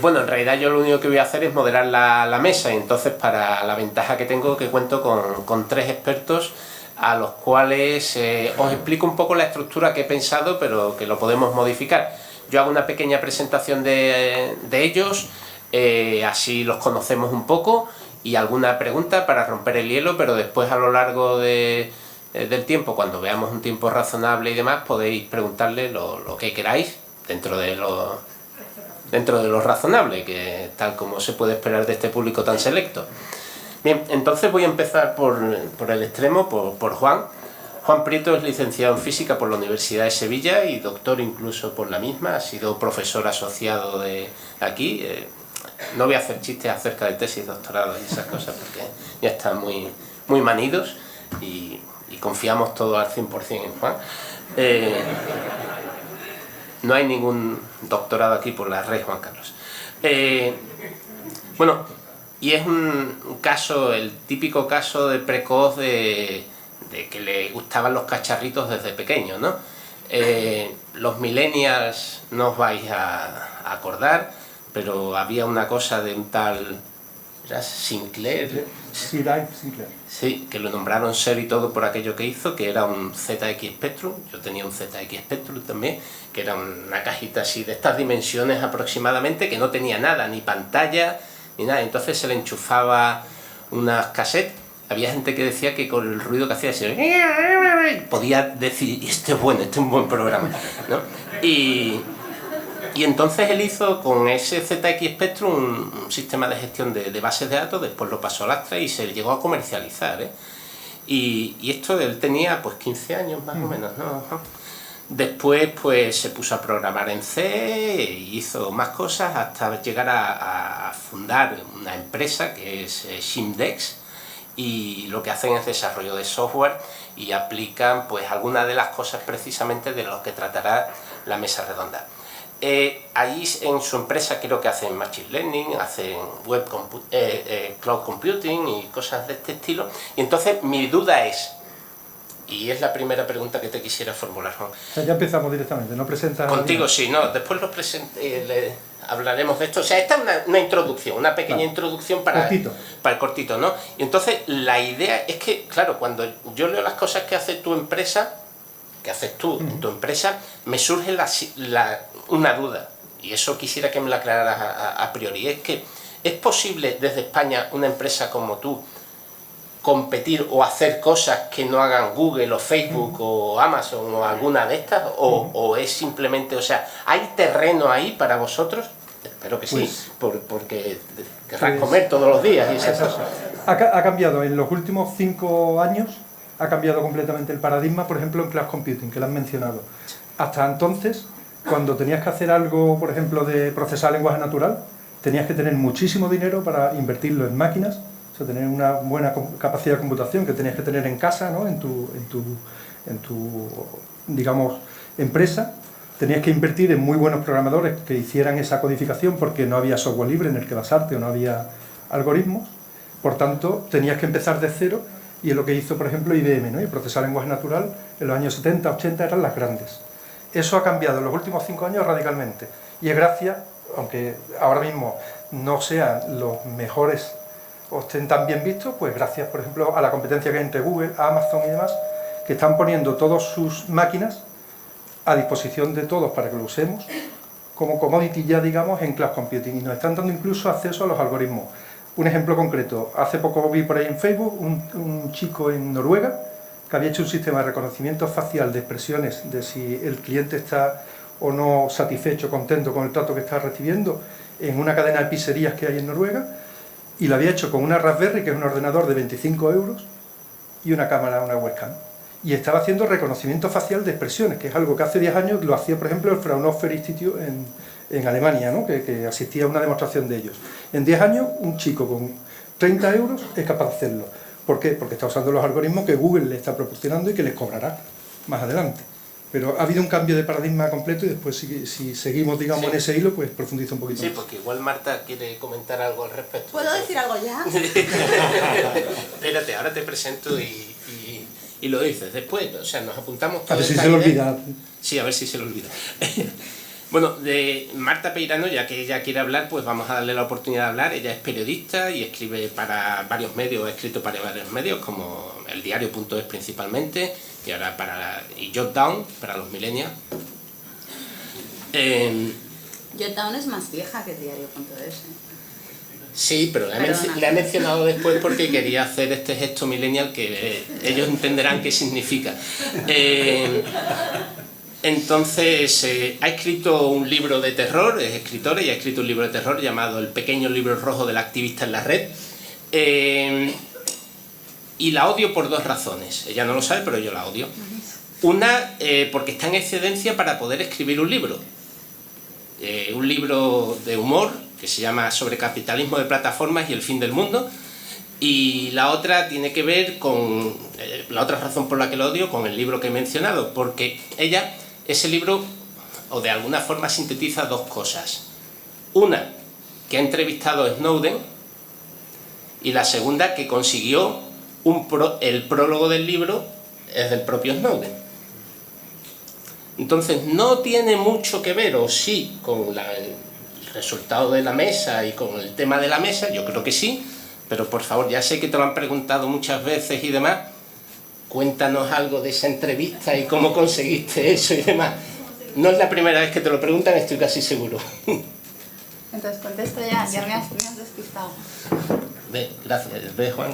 Bueno, en realidad yo lo único que voy a hacer es moderar la mesa, y entonces para la ventaja que tengo que cuento con 3 expertos a los cuales os explico un poco la estructura que he pensado, pero que lo podemos modificar. Yo hago una pequeña presentación de ellos, así los conocemos un poco, y alguna pregunta para romper el hielo, pero después a lo largo del tiempo, cuando veamos un tiempo razonable y demás, podéis preguntarle lo que queráis dentro de lo razonable, que tal como se puede esperar de este público tan selecto. Bien, entonces voy a empezar por el extremo, por Juan. Juan Prieto es licenciado en Física por la Universidad de Sevilla y doctor incluso por la misma, ha sido profesor asociado de aquí. No voy a hacer chistes acerca de tesis, doctorados y esas cosas porque ya están muy manidos y confiamos todo al 100% en Juan. No hay ningún doctorado aquí por la red, Juan Carlos. Bueno, y es un caso, el típico caso de precoz de que le gustaban los cacharritos desde pequeño, ¿no? Los millennials no os vais a acordar, pero había una cosa de un tal... ¿Era Sinclair? Sinclair. Sí, que lo nombraron Ser y todo por aquello que hizo, que era un ZX Spectrum. Yo tenía un ZX Spectrum también, que era una cajita así de estas dimensiones aproximadamente, que no tenía nada, ni pantalla, ni nada. Entonces se le enchufaba unas cassettes. Había gente que decía que con el ruido que hacía podía decir, este es bueno, este es un buen programa, ¿no? Y entonces él hizo con ese ZX Spectrum un sistema de gestión de bases de datos, después lo pasó al Astra y se llegó a comercializar, ¿eh? Y esto él tenía pues 15 años más o menos, ¿no? Después pues se puso a programar en C y hizo más cosas hasta llegar a fundar una empresa que es Shimdex, y lo que hacen es desarrollo de software y aplican pues algunas de las cosas precisamente de lo que tratará la mesa redonda. Allí en su empresa creo que hacen Machine Learning, hacen Cloud Computing y cosas de este estilo. Y entonces mi duda es, y es la primera pregunta que te quisiera formular, Juan. O sea, ya empezamos directamente, ¿no presentas? Contigo sí, no, después hablaremos de esto. O sea, esta es una introducción, una pequeña introducción para el cortito, ¿no? Y entonces la idea es que, claro, cuando yo leo las cosas que hace tu empresa, que haces tú en tu empresa, me surge una duda, y eso quisiera que me la aclararas a priori. Es que, ¿es posible desde España una empresa como tú competir o hacer cosas que no hagan Google o Facebook o Amazon o alguna de estas? ¿O es simplemente, o sea, hay terreno ahí para vosotros? Espero que sí, porque querrás comer todos los días y esas cosas. Ha cambiado en los últimos 5 años, ha cambiado completamente el paradigma, por ejemplo, en Cloud Computing, que lo han mencionado. Hasta entonces, cuando tenías que hacer algo, por ejemplo, de procesar lenguaje natural, tenías que tener muchísimo dinero para invertirlo en máquinas, o sea, tener una buena capacidad de computación que tenías que tener en casa, ¿no? en tu digamos, empresa. Tenías que invertir en muy buenos programadores que hicieran esa codificación porque no había software libre en el que basarte o no había algoritmos. Por tanto, tenías que empezar de cero. Y es lo que hizo, por ejemplo, IBM, ¿no? Y procesar lenguaje natural en los años 70, 80 eran las grandes. Eso ha cambiado en los últimos 5 años radicalmente. Y es gracias, aunque ahora mismo no sean los mejores o estén tan bien vistos, pues gracias, por ejemplo, a la competencia que hay entre Google, Amazon y demás, que están poniendo todas sus máquinas a disposición de todos para que lo usemos como commodity ya, digamos, en Cloud Computing. Y nos están dando incluso acceso a los algoritmos. Un ejemplo concreto, hace poco vi por ahí en Facebook un chico en Noruega que había hecho un sistema de reconocimiento facial de expresiones de si el cliente está o no satisfecho, contento con el trato que está recibiendo en una cadena de pizzerías que hay en Noruega, y lo había hecho con una Raspberry, que es un ordenador de 25 euros, y una cámara, una webcam. Y estaba haciendo reconocimiento facial de expresiones, que es algo que hace 10 años lo hacía, por ejemplo, el Fraunhofer Institute en Alemania, ¿no? que asistía a una demostración de ellos. En 10 años, un chico con 30 euros es capaz de hacerlo. ¿Por qué? Porque está usando los algoritmos que Google le está proporcionando y que les cobrará más adelante. Pero ha habido un cambio de paradigma completo y después si seguimos, digamos, en ese hilo, pues profundiza un poquito más. Sí, porque igual Marta quiere comentar algo al respecto. ¿Puedo decir algo ya? Espérate, ahora te presento y lo dices después. O sea, nos apuntamos a ver si se lo olvida. Sí, a ver si se lo olvida. Bueno, de Marta Peirano, ya que ella quiere hablar, pues vamos a darle la oportunidad de hablar. Ella es periodista y escribe para varios medios, ha escrito para varios medios, como el diario.es principalmente, y ahora y Jotdown, para los millennials. Jotdown es más vieja que el diario.es. Sí, pero la he mencionado después porque quería hacer este gesto millennial que ellos entenderán qué significa. Entonces, ha escrito un libro de terror, es escritora y ha escrito un libro de terror llamado El pequeño libro rojo del activista en la red. Y la odio por dos razones. Ella no lo sabe, pero yo la odio. Una, porque está en excedencia para poder escribir un libro. Un libro de humor que se llama Sobre capitalismo de plataformas y el fin del mundo. Y la otra tiene que ver con, la otra razón por la que lo odio, con el libro que he mencionado, porque ese libro, o de alguna forma sintetiza dos cosas. Una, que ha entrevistado a Snowden, y la segunda, que consiguió el prólogo del libro es del propio Snowden. Entonces no tiene mucho que ver, o sí, con el resultado de la mesa y con el tema de la mesa, yo creo que sí, pero por favor, ya sé que te lo han preguntado muchas veces y demás, cuéntanos algo de esa entrevista y cómo conseguiste eso y demás. No es la primera vez que te lo preguntan, estoy casi seguro. Entonces contesto ya me has despistado. Gracias, ve Juan.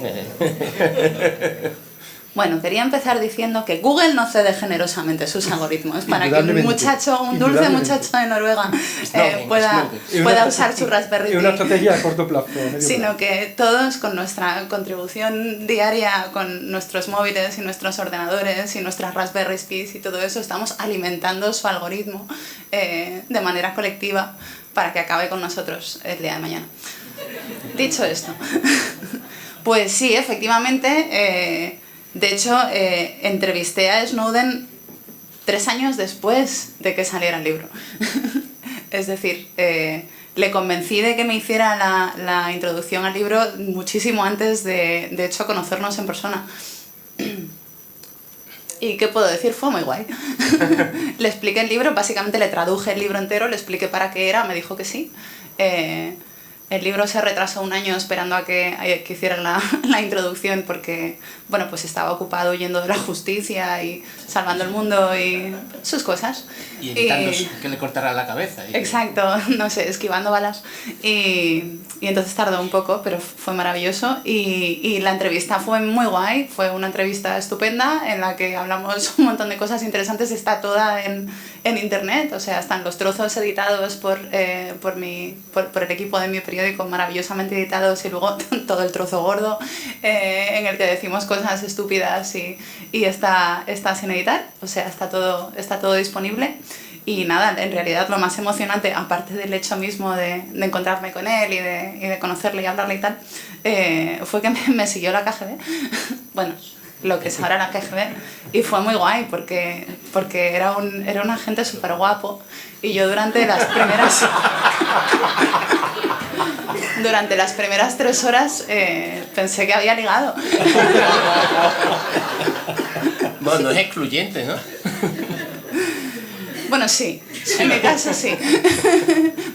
Bueno, quería empezar diciendo que Google no cede generosamente sus algoritmos para que un dulce muchacho de Noruega pueda usar su Raspberry Pi. Es una estrategia a corto plazo. Sino que todos, con nuestra contribución diaria, con nuestros móviles y nuestros ordenadores y nuestras Raspberry Pis y todo eso, estamos alimentando su algoritmo de manera colectiva para que acabe con nosotros el día de mañana. Dicho esto, pues sí, efectivamente... de hecho, entrevisté a Snowden 3 años después de que saliera el libro. Es decir, le convencí de que me hiciera la introducción al libro muchísimo antes de hecho, conocernos en persona. ¿Y qué puedo decir? Fue muy guay. Le expliqué el libro, básicamente le traduje el libro entero, le expliqué para qué era, me dijo que sí. El libro se retrasó 1 año esperando a que hiciera la introducción porque, bueno, pues estaba ocupado huyendo de la justicia y salvando el mundo y sus cosas. Y evitando que le cortara la cabeza. Exacto, no sé, esquivando balas. Y entonces tardó un poco, pero fue maravilloso. Y la entrevista fue muy guay, fue una entrevista estupenda en la que hablamos un montón de cosas interesantes. Está toda en internet, o sea, están los trozos editados por el equipo de mi periódico, maravillosamente editados, y luego todo el trozo gordo en el que decimos cosas estúpidas y está sin editar, o sea, está todo disponible. Y nada, en realidad lo más emocionante, aparte del hecho mismo de encontrarme con él y de conocerle y hablarle y tal, fue que me siguió la KGB. Bueno, lo que es ahora la KGB, y fue muy guay porque era un agente súper guapo, y yo durante las primeras 3 horas pensé que había ligado. Bueno, no es excluyente, ¿no? Bueno, sí, en mi caso sí.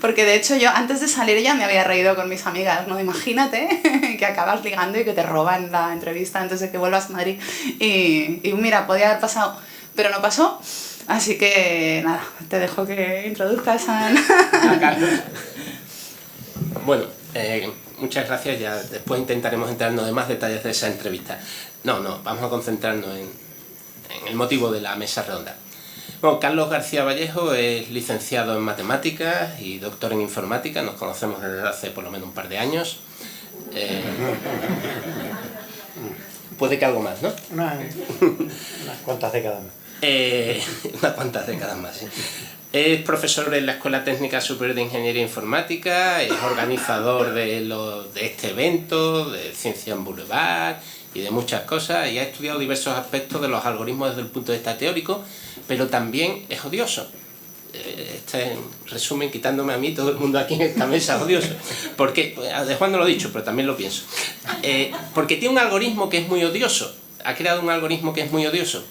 Porque de hecho yo antes de salir ya me había reído con mis amigas, ¿no? Imagínate que acabas ligando y que te roban la entrevista antes de que vuelvas a Madrid. Y mira, podía haber pasado, pero no pasó. Así que nada, te dejo que introduzcas a Carlos. Bueno, muchas gracias. Ya después intentaremos entrarnos en más detalles de esa entrevista. No, vamos a concentrarnos en el motivo de la mesa redonda. Bueno, Carlos García Vallejo es licenciado en Matemáticas y doctor en Informática. Nos conocemos desde hace por lo menos un par de años. Puede que algo más, ¿no? Unas cuantas décadas más. Unas cuantas décadas más, sí. Es profesor en la Escuela Técnica Superior de Ingeniería Informática, es organizador de este evento, de Ciencia en Boulevard y de muchas cosas, y ha estudiado diversos aspectos de los algoritmos desde el punto de vista teórico, pero también es odioso. En resumen, quitándome a mí, todo el mundo aquí en esta mesa es odioso. Porque, de Juan no lo he dicho, pero también lo pienso. Porque tiene un algoritmo que es muy odioso. Ha creado un algoritmo que es muy odioso.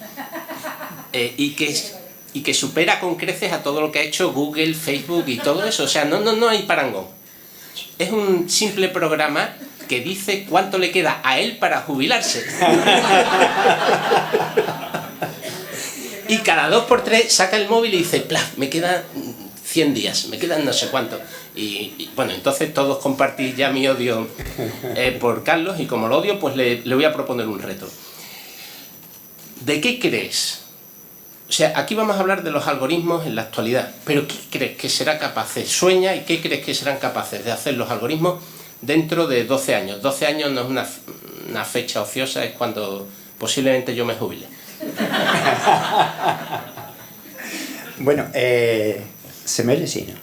Y y que supera con creces a todo lo que ha hecho Google, Facebook y todo eso. O sea, no hay parangón. Es un simple programa que dice cuánto le queda a él para jubilarse. Y cada 2 por 3 saca el móvil y dice, plaf, me quedan 100 días, me quedan no sé cuánto. Y bueno, entonces todos compartís ya mi odio por Carlos, y como lo odio, pues le voy a proponer un reto. ¿De qué crees? O sea, aquí vamos a hablar de los algoritmos en la actualidad, pero ¿qué crees que será capaces? Sueña, ¿y qué crees que serán capaces de hacer los algoritmos dentro de 12 años? 12 años no es una fecha ociosa, es cuando posiblemente yo me jubile. Bueno, se me oye, sí, ¿no?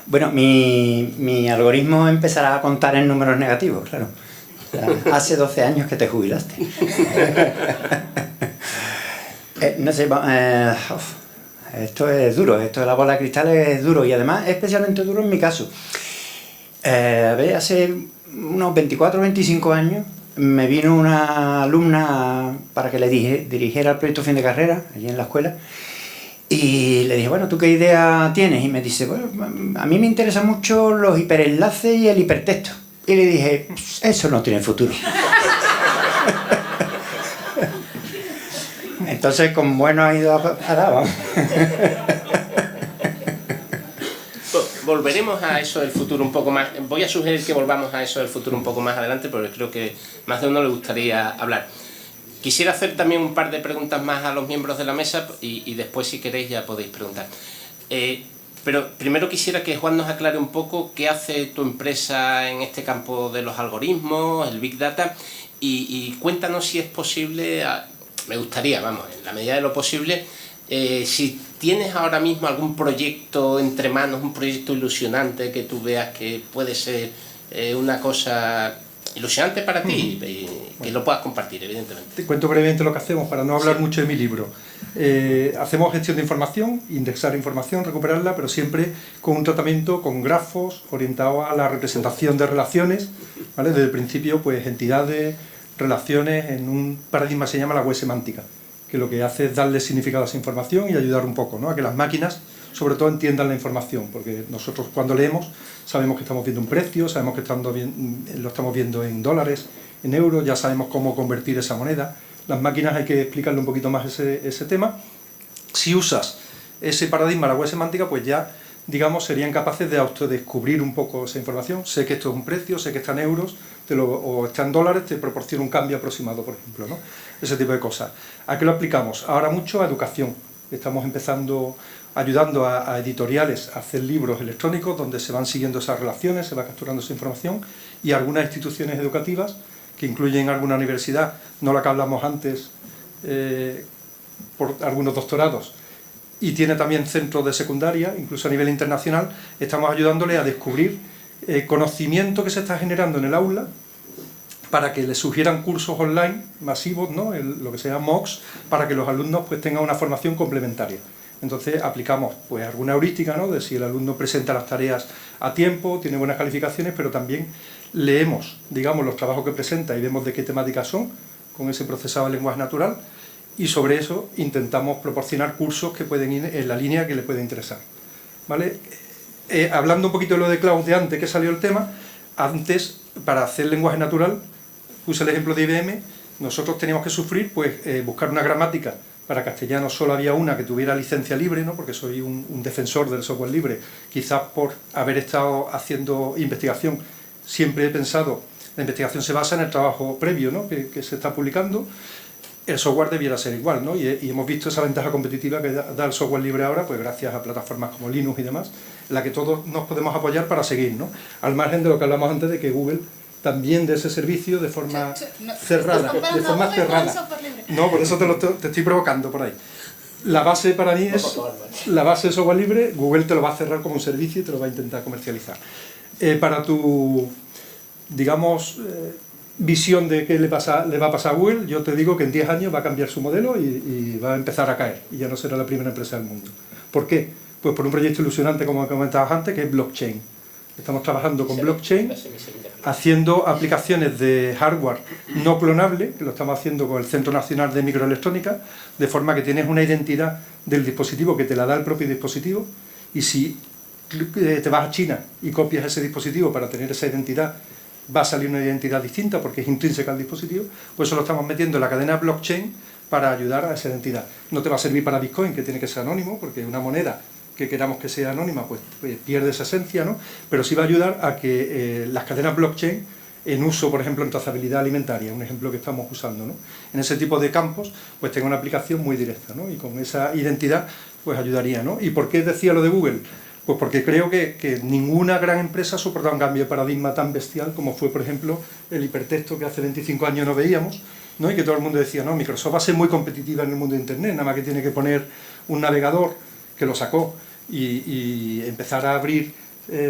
Bueno, mi algoritmo empezará a contar en números negativos, claro. O sea, hace 12 años que te jubilaste. No sé, esto es duro, esto de la bola de cristal es duro, y además es especialmente duro en mi caso. A ver, hace unos 24 o 25 años me vino una alumna para que le dirigiera el proyecto fin de carrera, allí en la escuela, y le dije, bueno, ¿tú qué idea tienes? Y me dice, bueno, a mí me interesan mucho los hiperenlaces y el hipertexto. Y le dije, eso no tiene futuro. Entonces, con bueno ha ido a dar, vamos. Volveremos a eso del futuro un poco más. Voy a sugerir que volvamos a eso del futuro un poco más adelante, porque creo que más de uno le gustaría hablar. Quisiera hacer también un par de preguntas más a los miembros de la mesa y después, si queréis, ya podéis preguntar. Pero primero quisiera que Juan nos aclare un poco qué hace tu empresa en este campo de los algoritmos, el Big Data, y cuéntanos si es posible, me gustaría, vamos, en la medida de lo posible, si tienes ahora mismo algún proyecto entre manos, un proyecto ilusionante que tú veas que puede ser una cosa ilusionante para ti, que lo puedas compartir, evidentemente. Te cuento brevemente lo que hacemos para no hablar mucho de mi libro. Hacemos gestión de información, indexar información, recuperarla, pero siempre con un tratamiento con grafos orientado a la representación de relaciones, ¿vale? Desde el principio, pues entidades, relaciones, en un paradigma que se llama la web semántica, que lo que hace es darle significado a esa información y ayudar un poco, ¿no?, a que las máquinas sobre todo entiendan la información, porque nosotros cuando leemos sabemos que estamos viendo un precio, sabemos que lo estamos viendo en dólares, en euros, ya sabemos cómo convertir esa moneda. Las máquinas hay que explicarle un poquito más ese tema. Si usas ese paradigma, la web semántica, pues ya, digamos, serían capaces de autodescubrir un poco esa información. Sé que esto es un precio, sé que está en euros, o está en dólares, te proporciona un cambio aproximado, por ejemplo, ¿no? Ese tipo de cosas. ¿A qué lo aplicamos? Ahora mucho a educación. Estamos ayudando a editoriales a hacer libros electrónicos donde se van siguiendo esas relaciones, se va capturando esa información, y algunas instituciones educativas, que incluyen alguna universidad, no la que hablamos antes, por algunos doctorados, y tiene también centros de secundaria, incluso a nivel internacional. Estamos ayudándole a descubrir conocimiento que se está generando en el aula, para que les sugieran cursos online masivos, ¿no?, lo que se llama MOOCs, para que los alumnos pues tengan una formación complementaria. Entonces aplicamos pues alguna heurística, ¿no?, de si el alumno presenta las tareas a tiempo, tiene buenas calificaciones, pero también leemos, digamos, los trabajos que presenta y vemos de qué temáticas son, con ese procesado de lenguaje natural, y sobre eso intentamos proporcionar cursos que pueden ir en la línea que le puede interesar, ¿vale? Hablando un poquito de lo de cloud de antes, que salió el tema, antes, para hacer lenguaje natural, puse el ejemplo de IBM, nosotros teníamos que sufrir, pues, buscar una gramática. Para castellano solo había una que tuviera licencia libre, ¿no?, porque soy un defensor del software libre, quizás por haber estado haciendo investigación. Siempre he pensado, la investigación se basa en el trabajo previo, ¿no?, que se está publicando. El software debiera ser igual, ¿no?, y hemos visto esa ventaja competitiva que da el software libre ahora, pues gracias a plataformas como Linux y demás, en la que todos nos podemos apoyar para seguir, ¿no?, al margen de lo que hablamos antes de que Google también de ese servicio de forma cerrada. De forma cerrada. No, por eso te estoy provocando por ahí. La base para mí es la base de software libre. Google te lo va a cerrar como un servicio y te lo va a intentar comercializar. Para tu, digamos, visión de qué le va a pasar a Google, yo te digo que en 10 años va a cambiar su modelo y va a empezar a caer, y ya no será la primera empresa del mundo. ¿Por qué? Pues por un proyecto ilusionante, como comentabas antes, que es blockchain. Estamos trabajando con blockchain, haciendo aplicaciones de hardware no clonable, que lo estamos haciendo con el Centro Nacional de Microelectrónica, de forma que tienes una identidad del dispositivo que te la da el propio dispositivo, y si te vas a China y copias ese dispositivo para tener esa identidad, va a salir una identidad distinta porque es intrínseca al dispositivo. Pues eso lo estamos metiendo en la cadena blockchain para ayudar a esa identidad. No te va a servir para Bitcoin, que tiene que ser anónimo, porque una moneda que queramos que sea anónima, pues pierde esa esencia, ¿no? Pero sí va a ayudar a que las cadenas blockchain, en uso, por ejemplo, en trazabilidad alimentaria, un ejemplo que estamos usando, ¿no? En ese tipo de campos, pues tenga una aplicación muy directa, ¿no? Y con esa identidad, pues ayudaría, ¿no? ¿Y por qué decía lo de Google? Pues porque creo que ninguna gran empresa ha soportado un cambio de paradigma tan bestial como fue, por ejemplo, el hipertexto que hace 25 años no veíamos, ¿no? Y que todo el mundo decía, no, Microsoft va a ser muy competitiva en el mundo de Internet, nada más que tiene que poner un navegador, que lo sacó, y empezar a abrir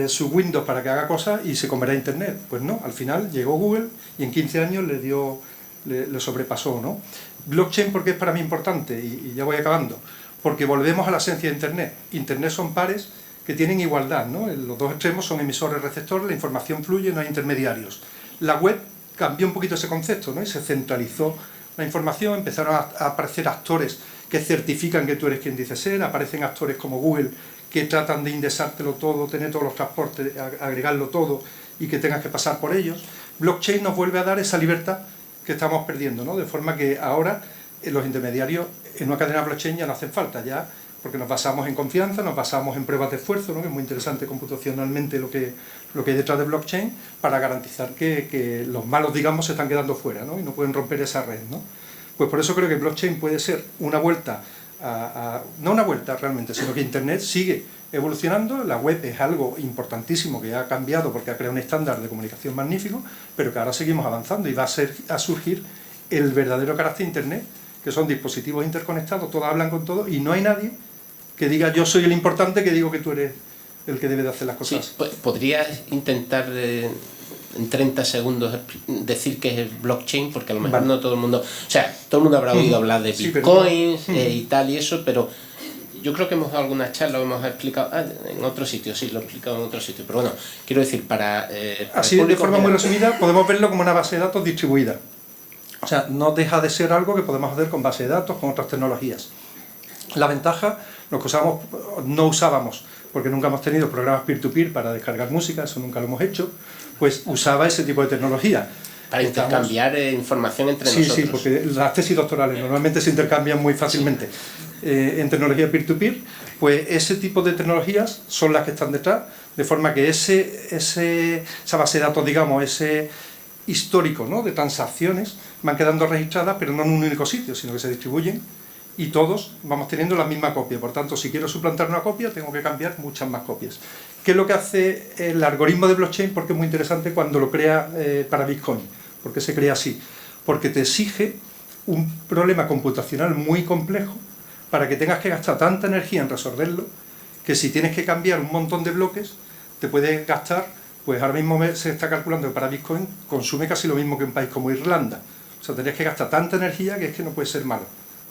su Windows para que haga cosas y se comerá Internet. Pues no, al final llegó Google y en 15 años le sobrepasó, ¿no? Blockchain, ¿por qué es para mí importante? Y ya voy acabando. Porque volvemos a la esencia de Internet. Internet son pares que tienen igualdad, ¿no? Los dos extremos son emisores y receptores, la información fluye, no hay intermediarios. La web cambió un poquito ese concepto, ¿no? Y se centralizó la información, empezaron a aparecer actores que certifican que tú eres quien dices ser, aparecen actores como Google que tratan de indexártelo todo, tener todos los transportes, agregarlo todo y que tengas que pasar por ellos. Blockchain nos vuelve a dar esa libertad que estamos perdiendo, ¿no? De forma que ahora los intermediarios en una cadena blockchain ya no hacen falta, ya, porque nos basamos en confianza, nos basamos en pruebas de esfuerzo, ¿no? Que es muy interesante computacionalmente lo que hay detrás de blockchain, para garantizar que los malos, digamos, se están quedando fuera, ¿no? Y no pueden romper esa red, ¿no? Pues por eso creo que blockchain puede ser una vuelta no una vuelta realmente, sino que Internet sigue evolucionando. La web es algo importantísimo que ha cambiado porque ha creado un estándar de comunicación magnífico, pero que ahora seguimos avanzando y va a surgir el verdadero carácter de Internet, que son dispositivos interconectados, todos hablan con todos y no hay nadie que diga yo soy el importante, que digo que tú eres el que debe de hacer las cosas. Sí, ¿podrías intentar en 30 segundos decir que es el blockchain? Porque a lo mejor no todo el mundo... O sea, todo el mundo habrá oído hablar de bitcoins y tal y eso, pero yo creo que hemos dado alguna charla, lo hemos explicado en otro sitio, sí, lo he explicado en otro sitio, pero bueno, quiero decir, para así, de forma muy resumida, podemos verlo como una base de datos distribuida. O sea, no deja de ser algo que podemos hacer con base de datos, con otras tecnologías. La ventaja, lo que no usábamos, porque nunca hemos tenido programas peer-to-peer para descargar música, eso nunca lo hemos hecho, pues usaba ese tipo de tecnología. Para intercambiar información entre nosotros. Sí, porque las tesis doctorales normalmente se intercambian muy fácilmente. En tecnología peer-to-peer, pues ese tipo de tecnologías son las que están detrás, de forma que esa base de datos, digamos, ese histórico, ¿no?, de transacciones, van quedando registradas, pero no en un único sitio, sino que se distribuyen y todos vamos teniendo la misma copia. Por tanto, si quiero suplantar una copia, tengo que cambiar muchas más copias. ¿Qué es lo que hace el algoritmo de blockchain? Porque es muy interesante cuando lo crea para Bitcoin. ¿Por qué se crea así? Porque te exige un problema computacional muy complejo para que tengas que gastar tanta energía en resolverlo, que si tienes que cambiar un montón de bloques, te puedes gastar, pues ahora mismo se está calculando que para Bitcoin consume casi lo mismo que un país como Irlanda. O sea, tendrías que gastar tanta energía que es que no puede ser malo.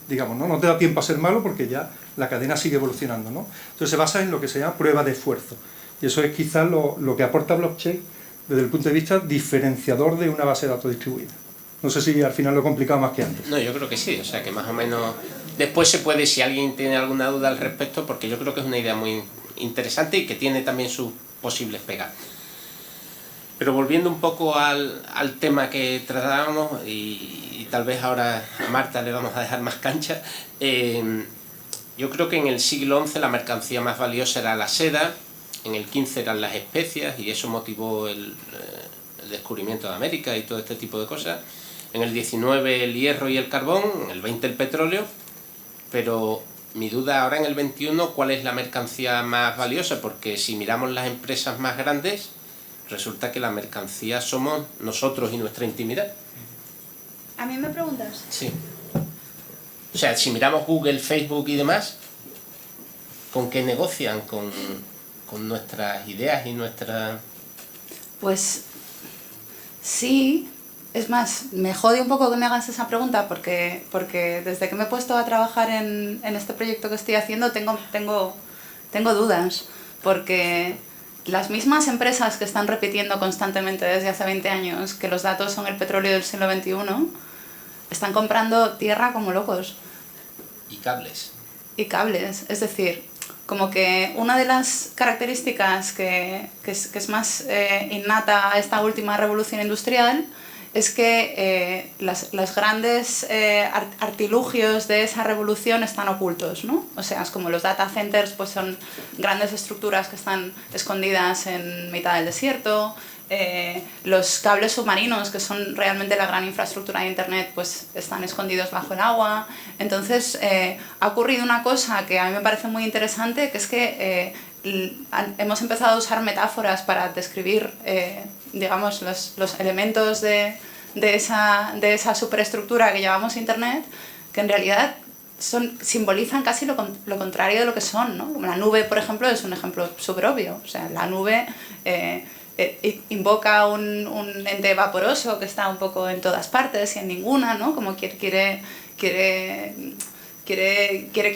Digamos, ¿no? No te da tiempo a ser malo porque ya la cadena sigue evolucionando, ¿no? Entonces se basa en lo que se llama prueba de esfuerzo. Y eso es quizás lo que aporta blockchain desde el punto de vista diferenciador de una base de datos distribuida. No sé si al final lo he complicado más que antes. No, yo creo que sí, o sea que más o menos... Después se puede, si alguien tiene alguna duda al respecto, porque yo creo que es una idea muy interesante y que tiene también sus posibles pegas. Pero volviendo un poco al tema que tratábamos, y tal vez ahora a Marta le vamos a dejar más cancha, yo creo que en el siglo XI la mercancía más valiosa era la seda, en el XV eran las especias, y eso motivó el descubrimiento de América y todo este tipo de cosas. En el XIX el hierro y el carbón, en el XX el petróleo, pero mi duda ahora en el XXI, ¿cuál es la mercancía más valiosa? Porque si miramos las empresas más grandes, resulta que la mercancía somos nosotros y nuestra intimidad. ¿A mí me preguntas? Sí. O sea, si miramos Google, Facebook y demás, ¿con qué negocian? Con nuestras ideas y nuestra... Pues sí. Es más, me jode un poco que me hagas esa pregunta porque desde que me he puesto a trabajar en este proyecto que estoy haciendo tengo dudas. Porque las mismas empresas que están repitiendo constantemente desde hace 20 años que los datos son el petróleo del siglo XXI, están comprando tierra como locos. Y cables. Y cables, es decir, como que una de las características que es más innata a esta última revolución industrial es que los grandes artilugios de esa revolución están ocultos, ¿no? O sea, es como los data centers, pues son grandes estructuras que están escondidas en mitad del desierto. Los cables submarinos, que son realmente la gran infraestructura de Internet, pues están escondidos bajo el agua. Entonces ha ocurrido una cosa que a mí me parece muy interesante, que es que hemos empezado a usar metáforas para describir digamos, los elementos de esa superestructura que llamamos Internet, que en realidad simbolizan casi lo contrario de lo que son, ¿no? La nube, por ejemplo, es un ejemplo súper obvio. O sea, la nube invoca un ente vaporoso que está un poco en todas partes y en ninguna, ¿no? Como quiere que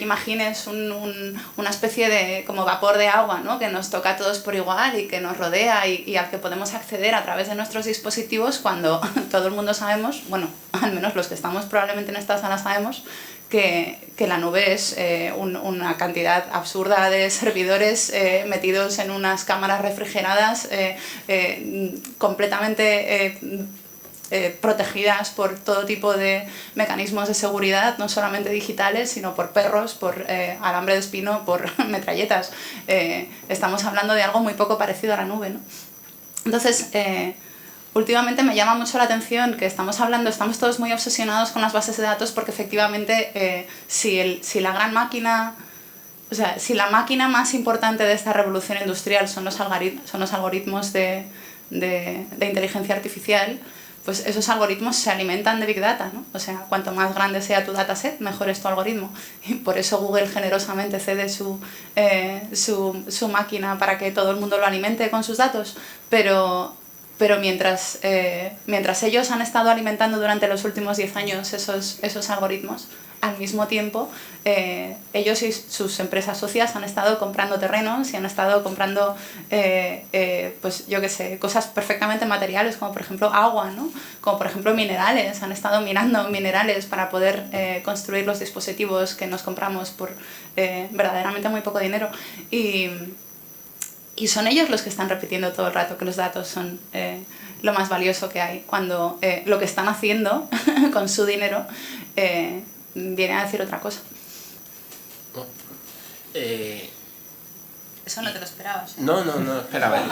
imagines una especie de como vapor de agua, ¿no? Que nos toca a todos por igual y que nos rodea y al que podemos acceder a través de nuestros dispositivos cuando todo el mundo sabemos, bueno, al menos los que estamos probablemente en esta sala sabemos, que la nube es una cantidad absurda de servidores metidos en unas cámaras refrigeradas completamente protegidas por todo tipo de mecanismos de seguridad, no solamente digitales, sino por perros, por alambre de espino, por metralletas. Estamos hablando de algo muy poco parecido a la nube, ¿no? Entonces, últimamente me llama mucho la atención que estamos todos muy obsesionados con las bases de datos porque efectivamente si la gran máquina, o sea, si la máquina más importante de esta revolución industrial son los algoritmos de inteligencia artificial, pues esos algoritmos se alimentan de Big Data, ¿no? O sea, cuanto más grande sea tu dataset, mejor es tu algoritmo. Y por eso Google generosamente cede su máquina para que todo el mundo lo alimente con sus datos. Pero mientras ellos han estado alimentando durante los últimos 10 años esos algoritmos, al mismo tiempo ellos y sus empresas socias han estado comprando terrenos y han estado comprando, pues yo qué sé, cosas perfectamente materiales, como por ejemplo agua, ¿no? Como por ejemplo minerales, han estado minando minerales para poder construir los dispositivos que nos compramos por verdaderamente muy poco dinero. Y son ellos los que están repitiendo todo el rato que los datos son lo más valioso que hay, cuando lo que están haciendo con su dinero viene a decir otra cosa. Eso no te lo esperabas, ¿eh? No esperaba.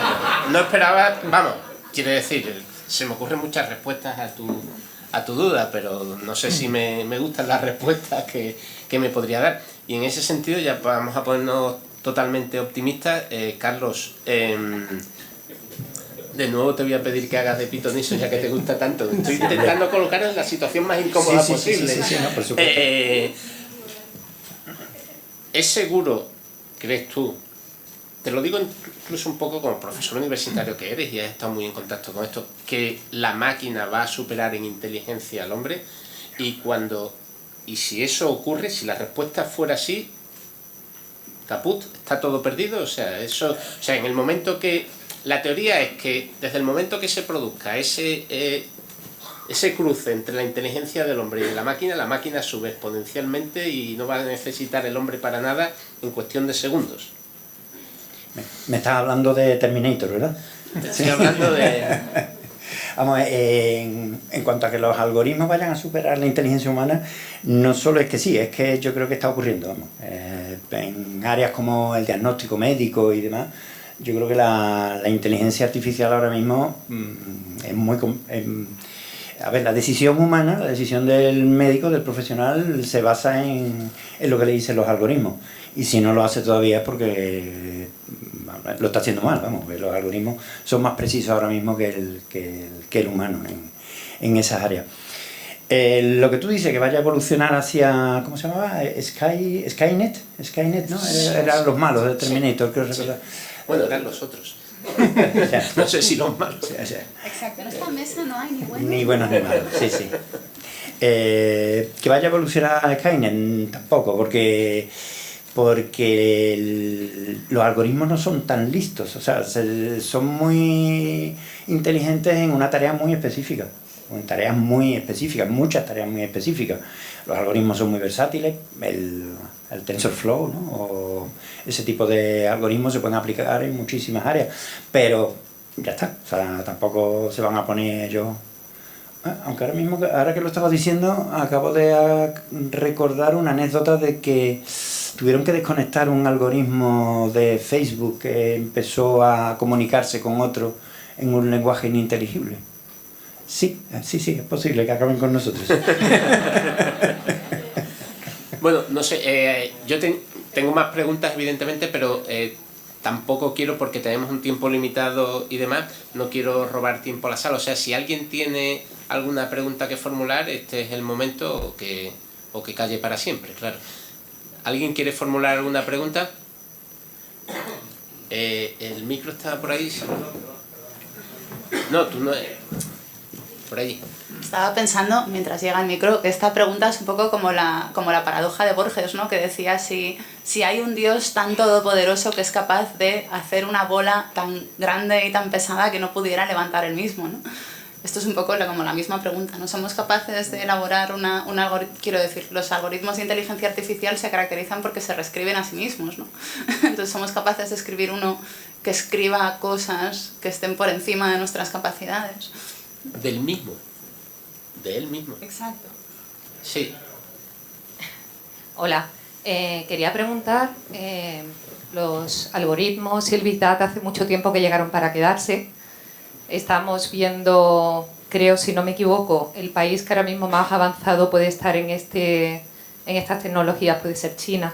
No esperaba, vamos, quiere decir, se me ocurren muchas respuestas a tu duda, pero no sé si me gustan las respuestas que me podría dar. Y en ese sentido ya vamos a ponernos totalmente optimistas. Carlos, de nuevo te voy a pedir que hagas de pitonizo ya que te gusta tanto. Estoy intentando colocar en la situación más incómoda posible. Sí, no, por supuesto. ¿Es seguro, crees tú, te lo digo incluso un poco como profesor universitario que eres y has estado muy en contacto con esto, que la máquina va a superar en inteligencia al hombre? Y si eso ocurre, si la respuesta fuera así, caput, está todo perdido. O sea, en el momento que la teoría es que desde el momento que se produzca ese cruce entre la inteligencia del hombre y la máquina sube exponencialmente y no va a necesitar el hombre para nada en cuestión de segundos. Me estás hablando de Terminator, ¿verdad? Estoy hablando de... Vamos, en cuanto a que los algoritmos vayan a superar la inteligencia humana, no solo es que sí, es que yo creo que está ocurriendo. Vamos. En áreas como el diagnóstico médico y demás, yo creo que la inteligencia artificial ahora mismo es muy... a ver, la decisión humana, la decisión del médico, del profesional, se basa en lo que le dicen los algoritmos. Y si no lo hace todavía es porque lo está haciendo mal, vamos, los algoritmos son más precisos ahora mismo que el humano en esas áreas. Lo que tú dices, que vaya a evolucionar hacia, ¿cómo se llamaba? Skynet, ¿no? Eran los malos de Terminator, creo recordar. Bueno, eran los otros. No sé si los malos. Exacto, en esta mesa no hay ni buenos ni buenos ni malos, sí. Que vaya a evolucionar a Skynet, tampoco, porque porque los algoritmos no son tan listos, o sea, son muy inteligentes en una tarea muy específica, o en tareas muy específicas, muchas tareas muy específicas. Los algoritmos son muy versátiles, el TensorFlow, ¿no? O ese tipo de algoritmos se pueden aplicar en muchísimas áreas, pero ya está, o sea, tampoco se van a poner ellos... Aunque ahora mismo, ahora que lo estaba diciendo, acabo de recordar una anécdota de que tuvieron que desconectar un algoritmo de Facebook que empezó a comunicarse con otro en un lenguaje ininteligible. Sí, es posible que acaben con nosotros. Bueno, no sé, yo tengo más preguntas evidentemente, pero tampoco quiero, porque tenemos un tiempo limitado y demás, no quiero robar tiempo a la sala. O sea, si alguien tiene alguna pregunta que formular, este es el momento, o que calle para siempre, claro. ¿Alguien quiere formular alguna pregunta? ¿El micro está por ahí? No, tú no... por allí. Estaba pensando, mientras llega el micro, esta pregunta es un poco como la paradoja de Borges, ¿no? Que decía si hay un Dios tan todopoderoso que es capaz de hacer una bola tan grande y tan pesada que no pudiera levantar él mismo, ¿no? Esto es un poco como la misma pregunta, ¿no? Somos capaces de elaborar un algoritmo, quiero decir, los algoritmos de inteligencia artificial se caracterizan porque se reescriben a sí mismos, ¿no? Entonces somos capaces de escribir uno que escriba cosas que estén por encima de nuestras capacidades. Del mismo. De él mismo. Exacto. Sí. Hola, quería preguntar, los algoritmos y el Big Data hace mucho tiempo que llegaron para quedarse. Estamos viendo, creo, si no me equivoco, el país que ahora mismo más avanzado puede estar en estas tecnologías puede ser China,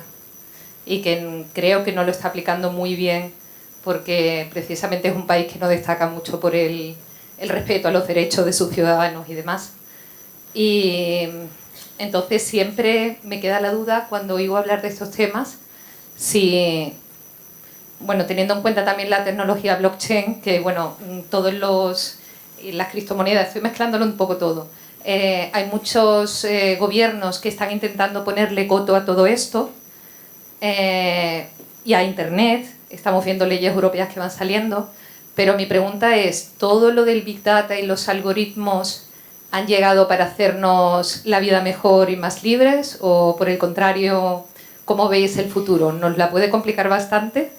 y que creo que no lo está aplicando muy bien porque precisamente es un país que no destaca mucho por el respeto a los derechos de sus ciudadanos y demás. Y entonces siempre me queda la duda cuando oigo hablar de estos temas, si, bueno, teniendo en cuenta también la tecnología blockchain, que bueno, las criptomonedas, estoy mezclándolo un poco todo. Hay muchos gobiernos que están intentando ponerle coto a todo esto, y a Internet, estamos viendo leyes europeas que van saliendo, pero mi pregunta es, ¿todo lo del Big Data y los algoritmos han llegado para hacernos la vida mejor y más libres? ¿O por el contrario, cómo veis el futuro? ¿Nos la puede complicar bastante?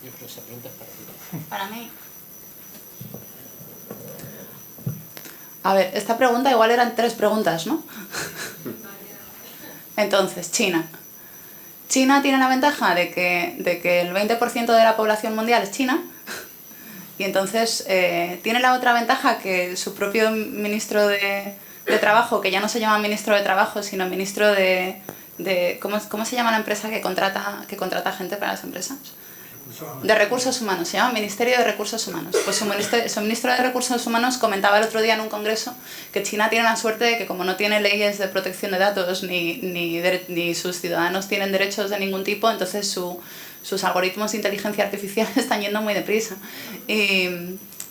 Yo creo que esa pregunta es para ti. Para mí. A ver, esta pregunta igual eran 3 preguntas, ¿no? Entonces, China. China tiene la ventaja de que el 20% de la población mundial es china, y entonces tiene la otra ventaja que su propio ministro de Trabajo, que ya no se llama ministro de Trabajo, sino ministro de ¿cómo se llama la empresa que contrata gente para las empresas? De Recursos Humanos, se llama Ministerio de Recursos Humanos. Pues su ministro de Recursos Humanos comentaba el otro día en un congreso que China tiene la suerte de que, como no tiene leyes de protección de datos ni sus ciudadanos tienen derechos de ningún tipo, entonces sus algoritmos de inteligencia artificial están yendo muy deprisa.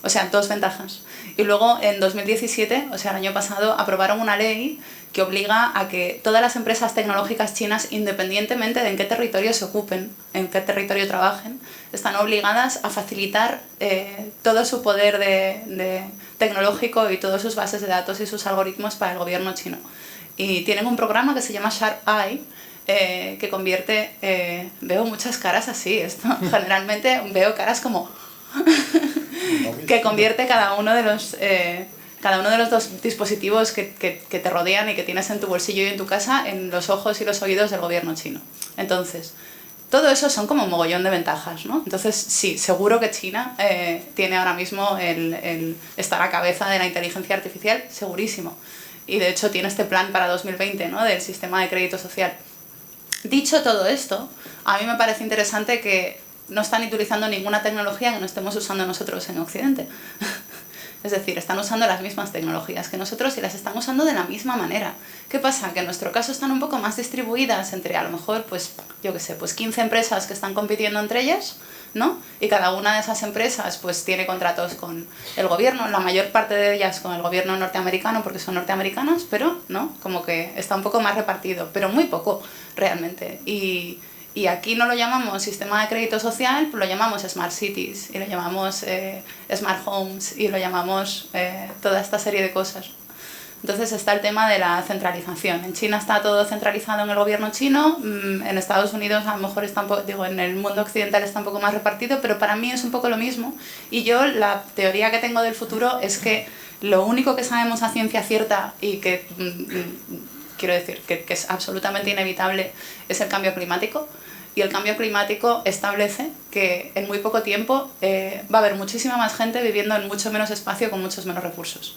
O sea, 2 ventajas. Y luego en 2017, o sea, el año pasado, aprobaron una ley que obliga a que todas las empresas tecnológicas chinas, independientemente de en qué territorio se ocupen, en qué territorio trabajen, están obligadas a facilitar todo su poder tecnológico y todas sus bases de datos y sus algoritmos para el gobierno chino. Y tienen un programa que se llama SharpEye, que convierte... veo muchas caras así, esto generalmente veo caras como... que convierte cada uno de los 2 dispositivos que te rodean y que tienes en tu bolsillo y en tu casa en los ojos y los oídos del gobierno chino. Entonces, todo eso son como un mogollón de ventajas, ¿no? Entonces, sí, seguro que China tiene ahora mismo está a la cabeza de la inteligencia artificial, segurísimo. Y de hecho tiene este plan para 2020, ¿no? Del sistema de crédito social. Dicho todo esto, a mí me parece interesante que no están utilizando ninguna tecnología que no estemos usando nosotros en Occidente. Es decir, están usando las mismas tecnologías que nosotros y las están usando de la misma manera. ¿Qué pasa? Que en nuestro caso están un poco más distribuidas entre, a lo mejor, pues, yo qué sé, pues 15 empresas que están compitiendo entre ellas, ¿no? Y cada una de esas empresas pues tiene contratos con el gobierno, la mayor parte de ellas con el gobierno norteamericano porque son norteamericanas, pero, ¿no? Como que está un poco más repartido, pero muy poco, realmente. Y aquí no lo llamamos sistema de crédito social, lo llamamos Smart Cities, y lo llamamos Smart Homes, y lo llamamos toda esta serie de cosas. Entonces está el tema de la centralización. En China está todo centralizado en el gobierno chino, en Estados Unidos a lo mejor está un poco, digo, en el mundo occidental está un poco más repartido, pero para mí es un poco lo mismo. Y yo la teoría que tengo del futuro es que lo único que sabemos a ciencia cierta y que, quiero decir, que es absolutamente inevitable es el cambio climático. Y el cambio climático establece que en muy poco tiempo va a haber muchísima más gente viviendo en mucho menos espacio con muchos menos recursos.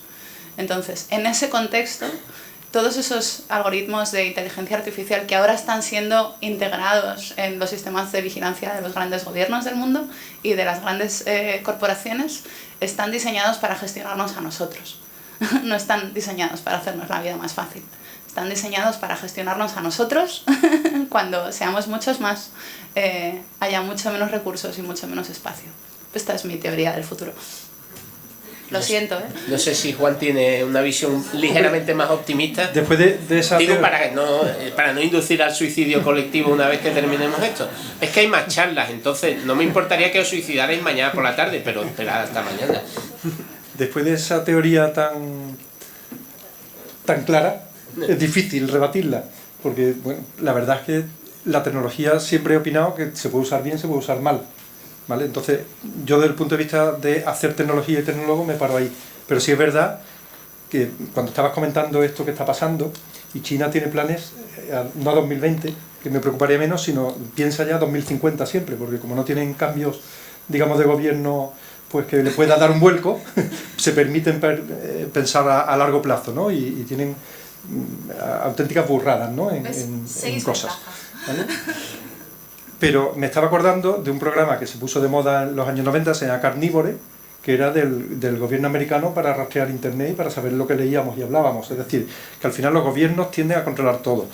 Entonces, en ese contexto, todos esos algoritmos de inteligencia artificial que ahora están siendo integrados en los sistemas de vigilancia de los grandes gobiernos del mundo y de las grandes corporaciones, están diseñados para gestionarnos a nosotros. No están diseñados para hacernos la vida más fácil. Están diseñados para gestionarnos a nosotros cuando seamos muchos más, haya mucho menos recursos y mucho menos espacio. Esta es mi teoría del futuro. Lo siento, ¿eh? No sé si Juan tiene una visión ligeramente más optimista. Después de esa... Digo, para no inducir al suicidio colectivo una vez que terminemos esto. Es que hay más charlas, entonces no me importaría que os suicidarais mañana por la tarde, pero esperad hasta mañana. Después de esa teoría tan clara, es difícil rebatirla, porque bueno, la verdad es que la tecnología siempre he opinado que se puede usar bien, se puede usar mal, ¿vale? Entonces yo desde el punto de vista de hacer tecnología y tecnólogo me paro ahí, pero sí es verdad que cuando estabas comentando esto que está pasando y China tiene planes, no a 2020, que me preocuparía menos, sino piensa ya 2050 siempre, porque como no tienen cambios, digamos, de gobierno pues que le pueda dar un vuelco, se permiten pensar a largo plazo, ¿no? Y tienen auténticas burradas, ¿no? en cosas, ¿vale? Pero me estaba acordando de un programa que se puso de moda en los años 90, se llama Carnívore, que era del gobierno americano para rastrear internet y para saber lo que leíamos y hablábamos. Es decir, que al final los gobiernos tienden a controlar todo.